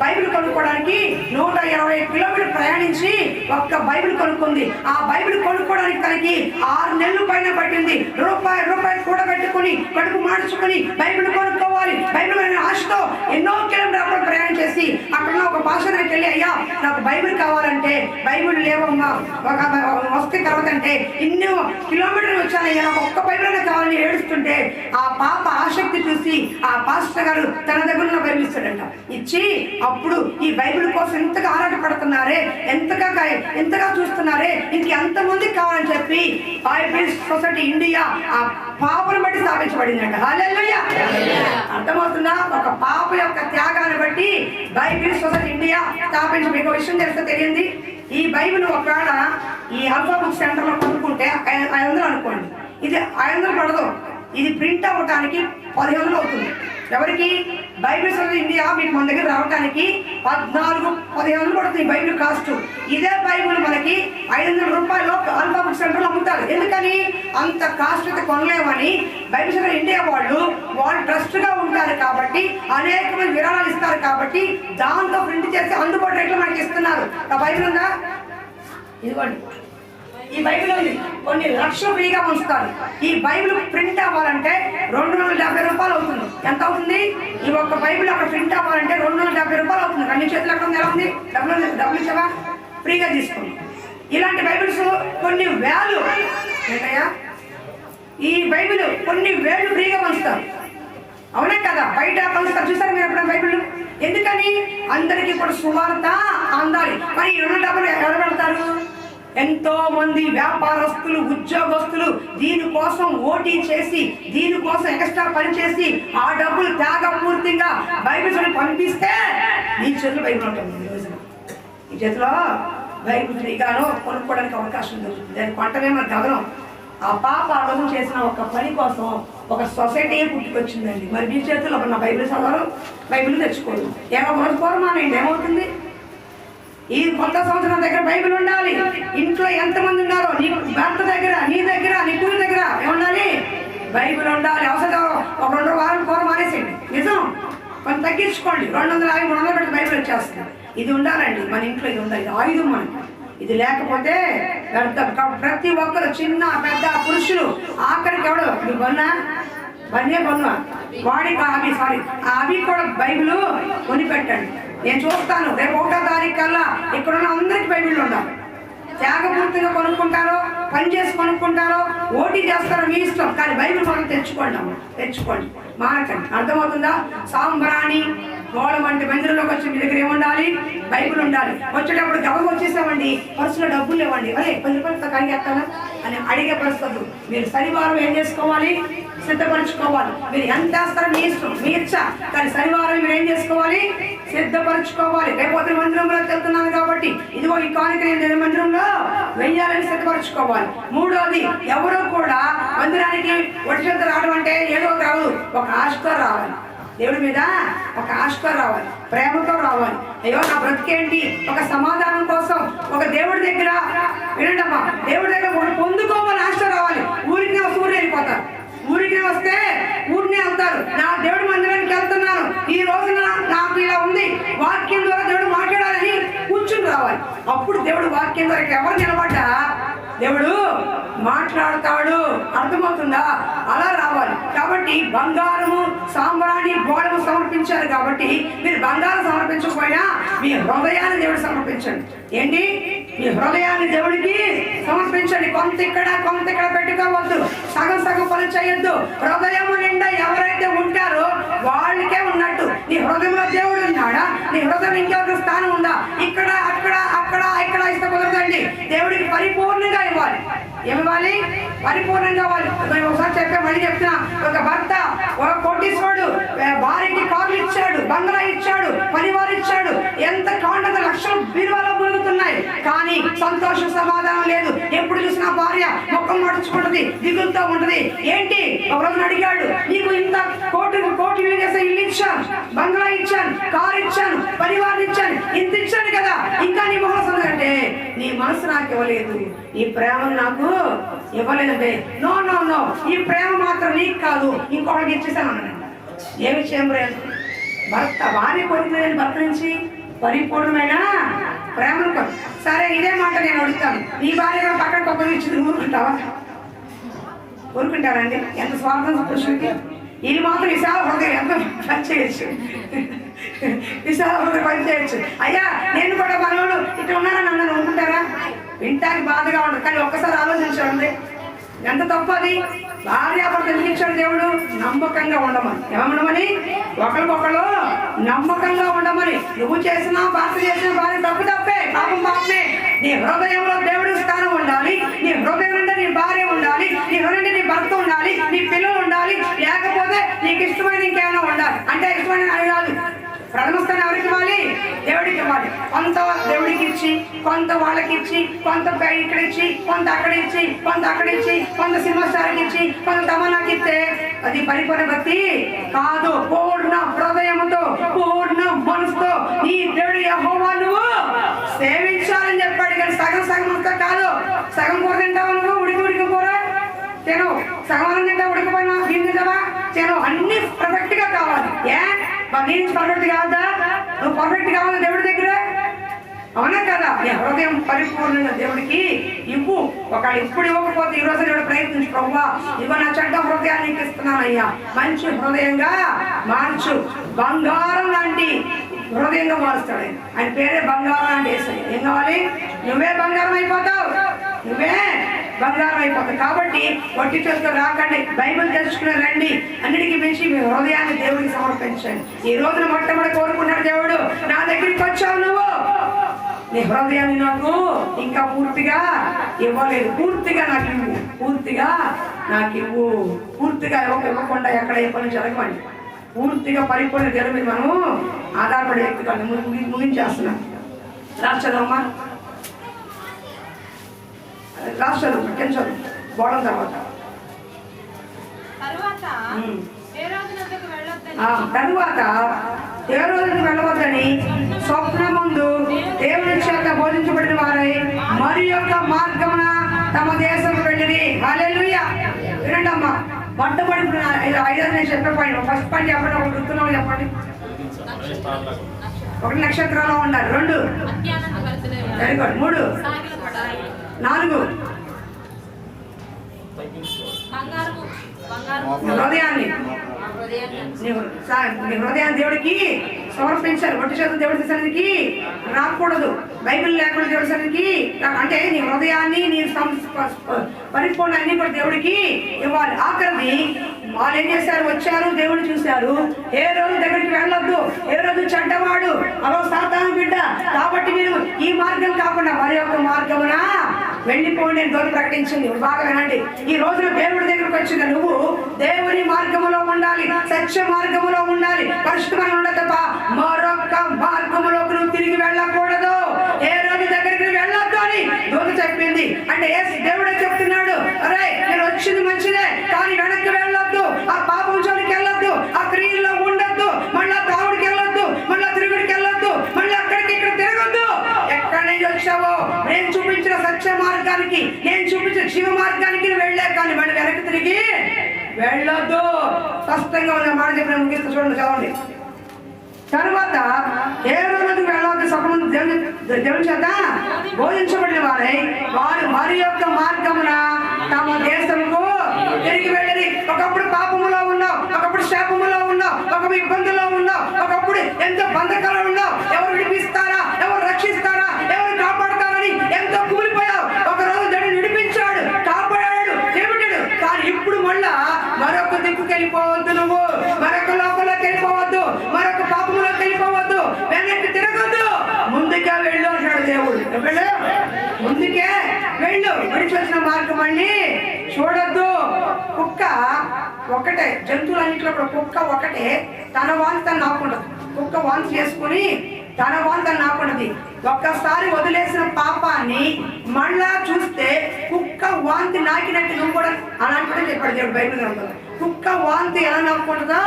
బైబిల్ కొనుక్కోవడానికి 120 కిలోమీటర్లు ప్రయాణించి ఒక్క బైబిల్ కొనుక్కుంది. ఆ బైబిల్ కొనుక్కోవడానికి తనకి 6 నెలలు పైన పట్టింది. రూపాయి కూడబెట్టుకుని కడుపు మార్చుకుని బైబిల్ కొనుక్కోవాలి, బైబిల్ అనే ఆశతో ఎన్నో కిలోమీటర్లు ప్రయాణం చేసి అక్కడ ఒక భాష దగ్గరికి వెళ్ళి, అయ్యా నాకు బైబిల్ కావాలంటే, బైబిల్ లేవమ్మా వస్తే కలవదంటే, ఇన్ని కిలోమీటర్లు వచ్చానయ్యా నాకు ఒక్క బైబిల్ అనే కావాలని ఏడుస్తుంటే ఆ పాప ఆసక్తి చూసి ఆ పాస్టర్ గారు తన దగ్గర బైబిల్ ఇస్తాడంట. ఇచ్చి అప్పుడు ఈ బైబిల్ కోసం ఎంతగా ఆరాటపడుతున్నారే, ఎంతగా చూస్తున్నారే, ఇంకెంతమందికి కావాలని చెప్పి బైబిల్ సొసైటీ ఇండియా ఆ పాపను బట్టి స్థాపించబడిందంట. హల్లెలూయా! అర్థమవుతుందా? ఒక పాప యొక్క త్యాగాన్ని బట్టి బైబిల్ సొసైటీ ఇండియా స్థాపించి. మీకు విషయం తెలిస్తే తెలియంది, ఈ బైబిల్ ఒకవేళ ఈ ఆల్ఫా బుక్ సెంటర్లో కొనుక్కుంటే 500 అనుకోండి, ఇది 500 పడదు. ఇది ప్రింట్ అవ్వడానికి 1500 అవుతుంది. ఎవరికి? బైబిల్ సొసైటీ ఇండియా మీకు మన దగ్గర రావడానికి 14-1500 పడుతుంది బైబిల్ కాస్ట్. ఇదే బైబిల్ మనకి 500 రూపాయలు ఆల్ఫా బుక్ సెంటర్లో అమ్ముతారు. ఎందుకని? అంత కాస్ట్ అయితే కొనలేమని బైబిల్ సొసైటీ ఇండియా వాళ్ళు ట్రస్ట్గా ఉంటారు కాబట్టి, అనేక మంది విరాళాలు ఇస్తారు కాబట్టి దాంతో ప్రింట్ చేసి అందుబాటు రేట్లు మనకి ఇస్తున్నారు. ఆ బైబిల్ ఉందా? ఇదిగోండి, ఈ బైబిల్ ఉంది, కొన్ని లక్షలు ఫ్రీగా ఉంచుతారు. ఈ బైబిల్ ప్రింట్ అవ్వాలంటే 270 రూపాయలు అవుతుంది. ఎంత అవుతుంది? ఈ ఒక్క బైబిల్ అక్కడ ప్రింట్ అవ్వాలంటే 270 రూపాయలు అవుతుంది. అన్ని చేతులు ఎక్కడ ఉంది? ఎలా ఉంది? డబ్బులు ఇచ్చావా? ఫ్రీగా తీసుకోండి. ఇలాంటి బైబిల్స్ కొన్ని వేలు ఏంటయ్యా, ఈ బైబిల్ కొన్ని వేలు ఫ్రీగా పంచుతారు. అవునా కదా? బయట పంచుతారు, చూసారు మీరు ఎప్పుడైనా బైబిల్? ఎందుకని? అందరికీ కూడా సువార్త అందాలి. మరి 2 డబ్బులు ఎవరు పెడతారు? ఎంతో మంది వ్యాపారస్తులు, ఉద్యోగస్తులు దీనికోసం ఓటీ చేసి, దీనికోసం ఎక్స్ట్రా పని చేసి ఆ డబ్బులు త్యాగపూర్తిగా బైబిల్ పంపిస్తే నీ చేతిలో బైబిల్ ఉంటుంది. ఈ రోజున ఈ చేతిలో బైబిల్ ఫ్రీగాను కొనుక్కోవడానికి అవకాశం దొరుకుతుంది. దాన్ని కొట్టమే మన గగనం. ఆ పాప ఆ రోజు చేసిన ఒక పని కోసం ఒక సొసైటీ పుట్టుకొచ్చిందండి. మరి మీ చేతుల్లో నా బైబిల్ చదవరు, బైబిల్ తెచ్చుకోరు, ఎవరు మానేయండి, ఏమవుతుంది? ఈ కొత్త సంవత్సరం దగ్గర బైబిల్ ఉండాలి. ఇంట్లో ఎంతమంది ఉన్నారో నీ భర్త దగ్గర, నీ దగ్గర, నీ కూతురు దగ్గర ఏముండాలి? బైబిల్ ఉండాలి. అవసరం ఒక 2 వారాలు కూర మానేసేయండి, నిజం. కొంచెం తగ్గించుకోండి, 250, 300 పెట్టి బైబిల్ వచ్చేస్తుంది. ఇది ఉండాలండి మన ఇంట్లో, ఇది ఉండాలి. ఇది ఆయుధం మనకి. ఇది లేకపోతే ప్రతి ఒక్కరు, చిన్న పెద్ద పురుషులు, ఆఖరికి ఎవడు నువ్వు బన్నా వాడికి అవి కూడా బైబిల్ కొనిపెట్టండి. నేను చూస్తాను రేపు 1వ తారీఖు కల్లా ఇక్కడున్న అందరికి బైబిల్ ఉండాలి. త్యాగపూర్తిగా కొనుక్కుంటారో, పని చేసి కొనుక్కుంటారో, ఓటీ చేస్తారో మీ ఇష్టం, కానీ బైబిల్ మనం తెచ్చుకోండి, మానకండి. అర్థమవుతుందా? సాంబ్రాణి గోళం అంటే మందిరంలోకి వచ్చి మీ దగ్గర ఏముండాలి? బైబిల్ ఉండాలి. వచ్చేటప్పుడు గబగ వచ్చేసామండి, పర్సులో డబ్బులు లేవండి, అరే 10 రూపాయలతో కడిగేస్తానా అని అడిగే పరిస్థితులు. మీరు శనివారం ఏం చేసుకోవాలి? సిద్ధపరచుకోవాలి. మీరు ఎంత వేస్తారో మీ ఇష్టం, మీ ఇచ్చ, కానీ శనివారం మీరు ఏం చేసుకోవాలి? సిద్ధపరచుకోవాలి. రేపు మందిరంలో వెళ్తున్నాను కాబట్టి ఇదిగో ఈ కానుక నేను మందిరంలో వెయ్యాలని సిద్ధపరచుకోవాలి. 3వది, ఎవరో కూడా మందిరానికి ఒడిచేత రావడం అంటే ఏదో రాదు, ఒక ఆశతో రావాలి. దేవుడి మీద ఒక ఆశతో రావాలి, ప్రేమతో రావాలి. అయ్యో నా బ్రతికేంటి, ఒక సమాధానం కోసం ఒక దేవుడి దగ్గర వినండమ్మా, దేవుడి దగ్గర ఒకటి పొందుకోవాలని ఆశతో రావాలి. ఊరికి ఊరు వెళ్ళిపోతారు, ఊరికి వస్తే ఊరినే వెళ్తారు. నా దేవుడి మందిరానికి వెళ్తున్నాను, ఈ రోజున నాకు ఇలా ఉంది, వాక్యం ద్వారా దేవుడు మాట్లాడాలని కూర్చుని రావాలి. అప్పుడు దేవుడు వాక్యం ద్వారా ఎవరు నిలబడ్డా దేవుడు మాట్లాడతాడు. అర్థమవుతుందా? అలా రావాలి. కాబట్టి బంగారము, సాంబ్రాణి, గోళము సమర్పించారు కాబట్టి మీరు బంగారం సమర్పించకపోయినా మీ హృదయాన్ని దేవుడు సమర్పించండి. ఏంటి? మీ హృదయాన్ని దేవుడికి సమర్పించండి. కొంత ఇక్కడ పెట్టుకోవద్దు, సగం పని చేయొద్దు. హృదయం నిండా ఎవరైతే ఉంటారో వాళ్ళకే ఉన్నట్టు. నీ హృదయంలో దేవుడు ఉన్నాడా? నీ హృదయం ఇంకెవరికి స్థానం ఉందా? ఇక్కడ ఇస్తే కుదరదండి. దేవుడికి పరిపూర్ణంగా ఇవ్వాలి. ఏమివ్వాలి? పరిపూర్ణంగా ఇవ్వాలి. ఒకసారి మళ్ళీ చెప్తున్నా, ఒక భర్త, ఒక కోటీశ్వరుడు భార్యకి కార్లు ఇచ్చాడు, బంగ్లా ఇచ్చాడు, పనివారు ఇచ్చాడు, ఎంత కాండ లక్షలు బీరువాలో మురుగుతున్నాయి, కానీ సంతోషం, సమాధానం లేదు. ఎప్పుడు చూసినా భార్య ముఖం మడుచుకుంటది, దిగులుతో ఉంటది. ఏంటి? ఒక రోజున అడిగాడు, నీకు ఇంత కోటి చేసే ఇల్లు ఇచ్చాను, బంగ్లా ఇచ్చాను, కారు ఇచ్చాను, పరివారం ఇచ్చాను, ఇంత ఇచ్చాను కదా, ఇంకా నీ మొహం అంటే నీ మనసు నాకు ఇవ్వలేదు, ఈ ప్రేమ నాకు ఇవ్వలేదంటే నో, ఈ ప్రేమ మాత్రం నీకు కాదు, ఇంకొకరికి ఇచ్చేసాను అన్నాడు. ఏ విషయం? భార్య కోరుకునేది భర్త నుంచి పరిపూర్ణమైన ప్రేమను కోరు. సరే, ఇదే మాట నేను అడుగుతాను, నీ భార్య కూడా పక్కన కొబ్బరి ఇచ్చింది ఊరుకుంటారండి? ఎంత స్వార్థం పురుషుడికి. ఇది మాత్రం విశాల హృదయం ఎంత పనిచేయచ్చు, విశాల హృదయం పనిచేయచ్చు. అయ్యా నేను కూడా మనవాళ్ళు ఇట్లా ఉన్నారని అన్నాను అనుకుంటారా? వింటానికి బాధగా ఉండదు, కానీ ఒక్కసారి ఆలోచించండి, ఎంత తప్పు అది. భార్యాభర్త ఇచ్చాడు దేవుడు నమ్మకంగా ఉండమని. ఏమనమని? ఒకరికొకరు నమ్మకంగా ఉండమని. నువ్వు చేసినా భర్త చేసిన భార్య తప్పే, పాపమే. నీ హృదయంలో దేవుడి స్థానం ఉండాలి, నీ హృదయం నుండి నీ భార్య ఉండాలి, నీ హృదయం నీ భర్త ఉండాలి, నీ పిల్లలు ఉండాలి. లేకపోతే నీకు ఇష్టమైన ఇంకేమైనా ఉండాలి. అంటే ఇష్టమైన అది కాదు, ప్రథమ స్థానం ఎవరికి ఇవ్వాలి? దేవుడికి ఇవ్వాలి. కొంత దేవుడికి ఇచ్చి, కొంత వాళ్ళకి ఇచ్చి, కొంత ఇక్కడ ఇచ్చి, కొంత అక్కడ ఇచ్చి, కొంత అక్కడ ఇచ్చి, కొంత సినిమా స్టార్కి ఇచ్చి, కొంత తమన్నాకి ఇస్తే అది పరిపూర్ణ భక్తి కాదు. పూర్ణ హృదయంతో, పూర్ణ మనసుతో నీ దేవుడి యెహోవా నువ్వు సేవించాలని చెప్పాడు. కానీ సగం అంతా కాదు. సగం కూర తింటావు నువ్వు, ఉడికి కూర తినవు, సగం తింటా ఉడికిపోయినా బియ్యం తింటావా తినవు. అన్ని పర్ఫెక్ట్ గా కావాలి. నీ నుంచి పర్ఫెక్ట్ కావద్దా? నువ్వు పర్ఫెక్ట్ కావాలి దేవుడి దగ్గర, అవునా కదా? నీ హృదయం పరిపూర్ణంగా దేవుడికి ఇవ్వు. ఒకళ్ళు ఇప్పుడు ఇవ్వకపోతే ఈ రోజు నేను ప్రయత్నించు, ప్రభువా ఇవ్వ నా చెడ్డ హృదయాన్ని నీకు ఇస్తున్నానయ్యా, మంచి హృదయంగా మార్చు. బంగారం లాంటి హృదయంగా మారుస్తాడు ఆయన పేరే బంగారం లాంటి వేసాడు. ఏం కావాలి? నువ్వే బంగారం అయిపోతావు, నువ్వే బంగారం అయిపోతావు. కాబట్టి వట్టి చేతితో రాకండి, బైబిల్ తెలుసుకుని రండి. అన్నిటికీ మించి మీ హృదయాన్ని దేవుడికి సమర్పించండి. ఈ రోజున మొట్టమొదటి కోరుకున్నాడు దేవుడు, నా దగ్గరికి వచ్చావు నువ్వు, నీ హృదయాన్ని నాకు ఇంకా పూర్తిగా ఇవ్వలేదు, పూర్తిగా నాకు ఇవ్వు, పూర్తిగా నాకు ఇవ్వు. పూర్తిగా ఇవ్వకుండా ఎక్కడ ఏ పని జరగమండి. పూర్తిగా పరిపూర్ణ దేవుడి మీద మనము ఆధారపడే వ్యక్తి కాదు. ముగించేస్తున్నాం. రాష్ట్రదమ్మా రాష్ట్రాలు చదువు గోడం తర్వాత తరువాత ఏ రోజుకి వెళ్ళవద్దని స్వప్నమందు దేవుని చేత బోధించబడిన వారై మరి యొక్క మార్గమున తమ దేశం వెళ్ళిరి. హల్లెలూయా. వినండి అమ్మా, మొట్టమొదటి 5 నేను చెప్పే పాయింట్. ఫస్ట్ పాయింట్ చెప్పండి, ఒకటి గుర్తున్నావు చెప్పండి. 1 నక్షత్రంలో ఉండాలి. 2 వెరీ గుడ్. 3 4 హృదయాన్ని దేవుడికి సమర్పించాలి. ఒట్టి చేతులు దేవుడి సన్నిధికి రాకూడదు. బైబిల్ లేకుండా దేవుడి సన్నిధికి అంటే నీ హృదయాన్ని నీ పరిపూర్ణాన్ని కూడా దేవుడికి ఇవ్వాలి. ఆఖరిది వాళ్ళు ఏం చేశారు? వచ్చారు, దేవుడిని చూశారు. ఏ రోజు దగ్గరికి వెళ్ళొద్దు, ఏ రోజు చెడ్డవాడు, అదో సాతాను బిడ్డ, కాబట్టి మీరు ఈ మార్గం కాకుండా మరి యొక్క మార్గమున వెళ్ళిపోండి అని దేవుడు ప్రకటించింది. బాగా వినండి, ఈ రోజున దేవుడి దగ్గరకు వచ్చిన నువ్వు దేవుని మార్గములో ఉండాలి, సత్య మార్గములో ఉండాలి, పరిశుద్ధంగా ఉండాలి తప్ప మరొక మార్గములోకి నువ్వు తిరిగి వెళ్ళకూడదు. ఏ రోజు దగ్గరికి వెళ్ళొద్దు అని దూత చెప్పింది. అంటే దేవుడే చెప్తున్నాడు, అరే నేను వచ్చింది మంచిదే, కానీ వెనక్కి వెళ్ళొద్దు, ఆ పాపం జోలికి వెళ్ళొద్దు, ఆ క్రియల్లో ఉండొద్దు, మళ్ళా తావుడికి వెళ్ళొద్దు, మళ్ళా తిరుగుడికి వెళ్ళొద్దు, మళ్ళీ అక్కడికి ఇక్కడ తిరగొద్దు. ఎక్కడి నుంచి వచ్చావో నేను చూపించిన సత్య మార్గానికి, నేను చూపించిన శివ మార్గానికి వెళ్ళే, కానీ మళ్ళీ వెనక్కి తిరిగి వెళ్ళొద్దు. స్పష్టంగా ఉన్న మాట చెప్పిన ముగిస్తూ చూడండి, చదవండి. తర్వాత ఏ రోజు వెళ్ళవద్దు సభను దేవుని చేత బోధించబడిన వారై వారు మరి యొక్క మార్గమున తమ దేశముకు తిరిగి వెళ్ళి. ఒకప్పుడు పాపములో ఉన్నావు, ఒకప్పుడు శాపములో ఉన్నావు, ఒకప్పుడు ఇబ్బందుల్లో ఉన్నావు, ఒకప్పుడు ఎంతో బంధకాలు ఉన్నావు. ఎవరు విడిపిస్తారా, ఎవరు రక్షిస్తారా, ఎవరు కాపాడతారని ఎంతో కూలిపోయావు. ఒక రోజు దేవుడు విడిపించాడు, కాపాడాడు, చేపట్టాడు. కానీ ఇప్పుడు మళ్ళా మరొక దిక్కుకి వెళ్ళిపోవద్దు, నువ్వు మరొక లోపంలోకి వెళ్ళిపోవద్దు, మరొక పాపంలోకి వెళ్ళిపోవద్దు, వెనక్కి తిరగొద్దు, ముందుగా వెళ్ళు అంటాడు దేవుడు. ముందుకే వెళ్ళు, విడిచి వచ్చిన మార్గం అన్ని చూడొద్దు. కుక్క ఒకటే, జంతువులన్నింటిలో కూడా కుక్క ఒకటే, తన వాంతి తను నాకుండదు. కుక్క వాంతి చేసుకుని తన వాంతి తను నాకుండదు. ఒక్కసారి వదిలేసిన పాపాన్ని మళ్ళా చూస్తే కుక్క వాంతి నాకినట్టు నువ్వు కూడా అలాంటి చెప్పాడు దేవుడు బైబిల్ గ్రంథంలో. కుక్క వాంతి ఎలా నాకుంటుందో,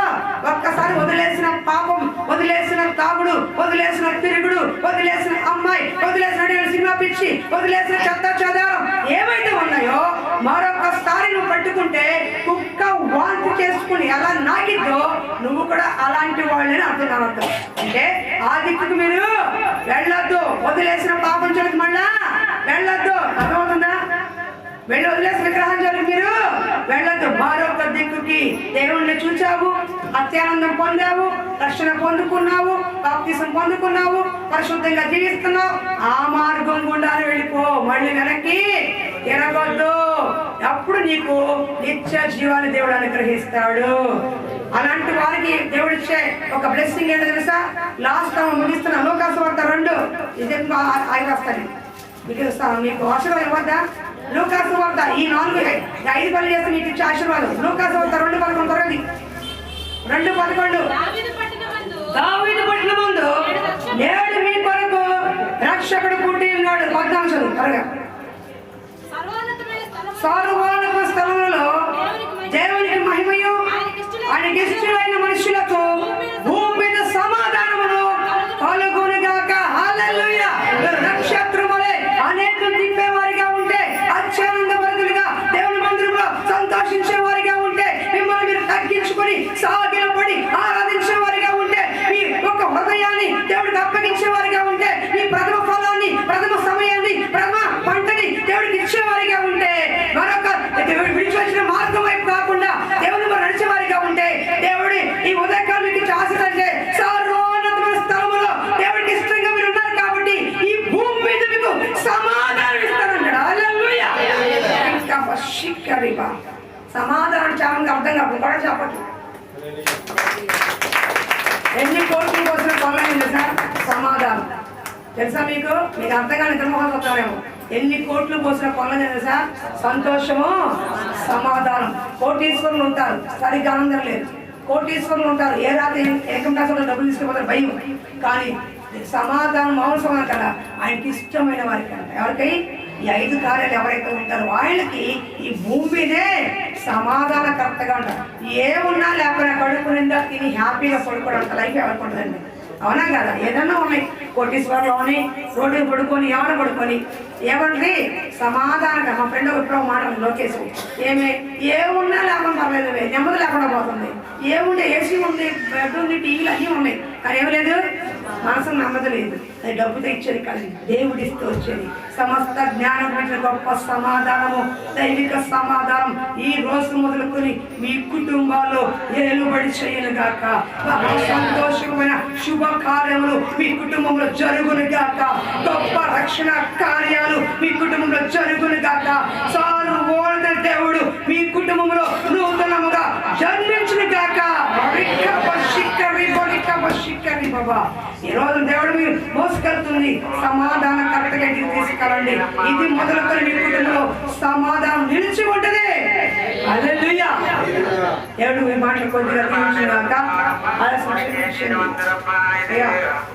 ఒక్కసారి వదిలేసిన పాపం, వదిలేసిన తాగుడు, వదిలేసిన తిరుగుడు, వదిలేసిన అమ్మాయి, వదిలేసిన సినిమా పిచ్చి, వదిలేసిన చెత్త చెదారం ఏవైతే ఉన్నాయో మరొకసారి నువ్వు పట్టుకుంటే కుక్క వాంతి చేసుకుని ఎలా నాకిద్దో నువ్వు కూడా అలాంటి వాళ్ళని అర్థం. అంటే ఆ దిక్కుకు మీరు వెళ్ళొద్దు, వదిలేసిన పాపం జోలికి మళ్ళా వెళ్ళొద్దు. అర్థమవుతుందా? వెళ్ళి వదిలేసిన విగ్రహం జోలికి మీరు వెళ్ళొద్దు. మరొక దిక్కుకి దేవుణ్ణి చూచావు, అత్యానందం పొందావు, రక్షణ పొందుకున్నావు, బాప్తిసం పొందుకున్నావు, పరిశుద్ధంగా జీవిస్తున్నావు, ఆ మార్గం గుండానే వెళ్ళిపో, మళ్ళీ వెనక్కి తిరగొద్దు. అప్పుడు నీకు నిత్య జీవాన్ని దేవుడు అనుగ్రహిస్తాడు. అలాంటి వారికి దేవుడు ఇచ్చే ఒక బ్లెస్సింగ్ ఏంటో తెలుసా? లాస్ట్ ముగిస్తున్నా, లూకాసు వార్త 2 ఇది ఆగిస్తాను మీకు ఆశీర్వాదం ఇవ్వద్దా? లూకాసు వార్త ఈ 5 పనులు చేస్తే మీకు ఇచ్చే ఆశీర్వాదం. లూకాసు వార్త 2:11 త్వరది 2:11 దావీదు పట్టణమందు నేడు మీ కొరకు రక్షకుడు పుట్టి ఉన్నాడు. 14 త్వరగా. సర్వోన్నత స్థలములలో దేవునికి మహిమయు ఆయనకి ఇష్టమైన మనుషులకు భూమి మీద సమాధానమును కలుగునుగాక. హల్లెలూయా. నక్షత్రములే అనేకులు దింపేవారిగా ఉంటే, అత్యానందభరితులుగా దేవుని మందిరంలో సంతోషించే వారిగా ఉంటే, మిమ్మల్ని మీరు తగ్గించుకొని సాగిలపడి ఆరాధించే వారిగా ఉంటే, మీ ఒక హృదయాన్ని దేవుడికి అప్పగించే వారిగా ఉంటే, మీ ప్రథమ ఫలాన్ని, ప్రథమ సమయాన్ని, ప్రథమ పంటని దేవుడికి ఇచ్చేవారిగా ఉంటే, మరొక విడిచి వచ్చిన మార్గం వైపు కాకుండా దేవుని నడిచే వారిగా ఉంటే, దేవుడి ఈ ఉదయకాలం ఆశించే సర్వోన్నతమైన స్థలములో దేవుడికి ఇష్టంగా మీరు ఉన్నారు కాబట్టి ఈ భూమి మీద మీకు సమాధానం ఇస్తారంటాడు. హల్లెలూయా. ఇంకా శిక్కరిబా సమాధానం చాలా అర్థం కాదు కూడా చెప్పచ్చు. ఎన్ని కోట్లు పోసిన కొనలేదు తెలుసా? సమాధానం తెలుసా మీకు? మీకు అర్థంగా నిద్రమోహన్ వస్తారేమో. ఎన్ని కోట్లు పోసిన కొనలేదు తెలుసా? సంతోషము, సమాధానం. కోటీశ్వరులు ఉంటారు, సరిగ్గా ఆనందం లేదు. కోటీశ్వరులు ఉంటారు, ఏ రాత్రి ఇన్కమ్ ట్యాక్స్ డబ్బులు తీసుకుపోతారు, భయం. కానీ సమాధానం మౌనసమానం కదా ఆయనకి ఇష్టమైన వారికి అంట. ఎవరికి? ఈ 5 కార్యాలు ఎవరైతే ఉంటారో ఆయనకి ఈ భూమి మీదే సమాధానకర్తగా ఉంటారు. ఏమున్నా లేకపోయినా కడుపు నిండా తిని హ్యాపీగా పడుకోవడం అంత లైఫ్ ఎవరికి ఉండదండి. అవునా కదా? ఏదన్నా ఉన్నాయి, కోటీశ్వర్లో ఉన్నాయి, రోడ్డు పడుకొని ఏమైనా పడుకొని ఏమంటే సమాధానంగా. మా ఫ్రెండ్ ఎప్పుడో మాట లోకేష్, ఏమున్నా లేకుండా పర్లేదు, నెమ్మది లేకుండా పోతుంది. ఏముండే ఏసీ ఉంది, బెడ్ ఉంది, టీవీలు అన్నీ ఉన్నాయి, కానీ ఏమి లేదు, మనసుకు నెమ్మది లేదు. అది డబ్బుతో ఇచ్చేది కాదు, దేవుడిస్తూ వచ్చేది. సమస్త జ్ఞానం కంటే గొప్ప సమాధానము, దైవిక సమాధానం ఈ రోజు మొదలుకొని మీ కుటుంబాల్లో ఏలుబడి చేయను గాక. సంతోషమైన శుభ కార్యములు మీ కుటుంబంలో జరుగును గాక. గొప్ప రక్షణ కార్యాలు మీ కుటుంబంలో జరుగును గాక. సారు ఓల్డ్ దేవుడు మీ కుటుంబంలో నూతనముగా జన్మించును గాక. ఈ రోజు దేవుడు మీరు మోసుకెళ్తుంది, సమాధానకర్తగా ఇంటికి తీసుకెళ్ళండి. ఇది మొదలుకొని మీ కుటుంబంలో సమాధానం నిలిచి ఉంటుంది. హల్లెలూయా. దేవుడు మీ మాటలు కొద్దిగా దీవించుగాక.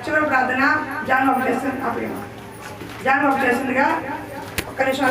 చివరి ప్రార్థన జాన్ బాబు చేస్తుందిగా ఒక్క నిమిషం.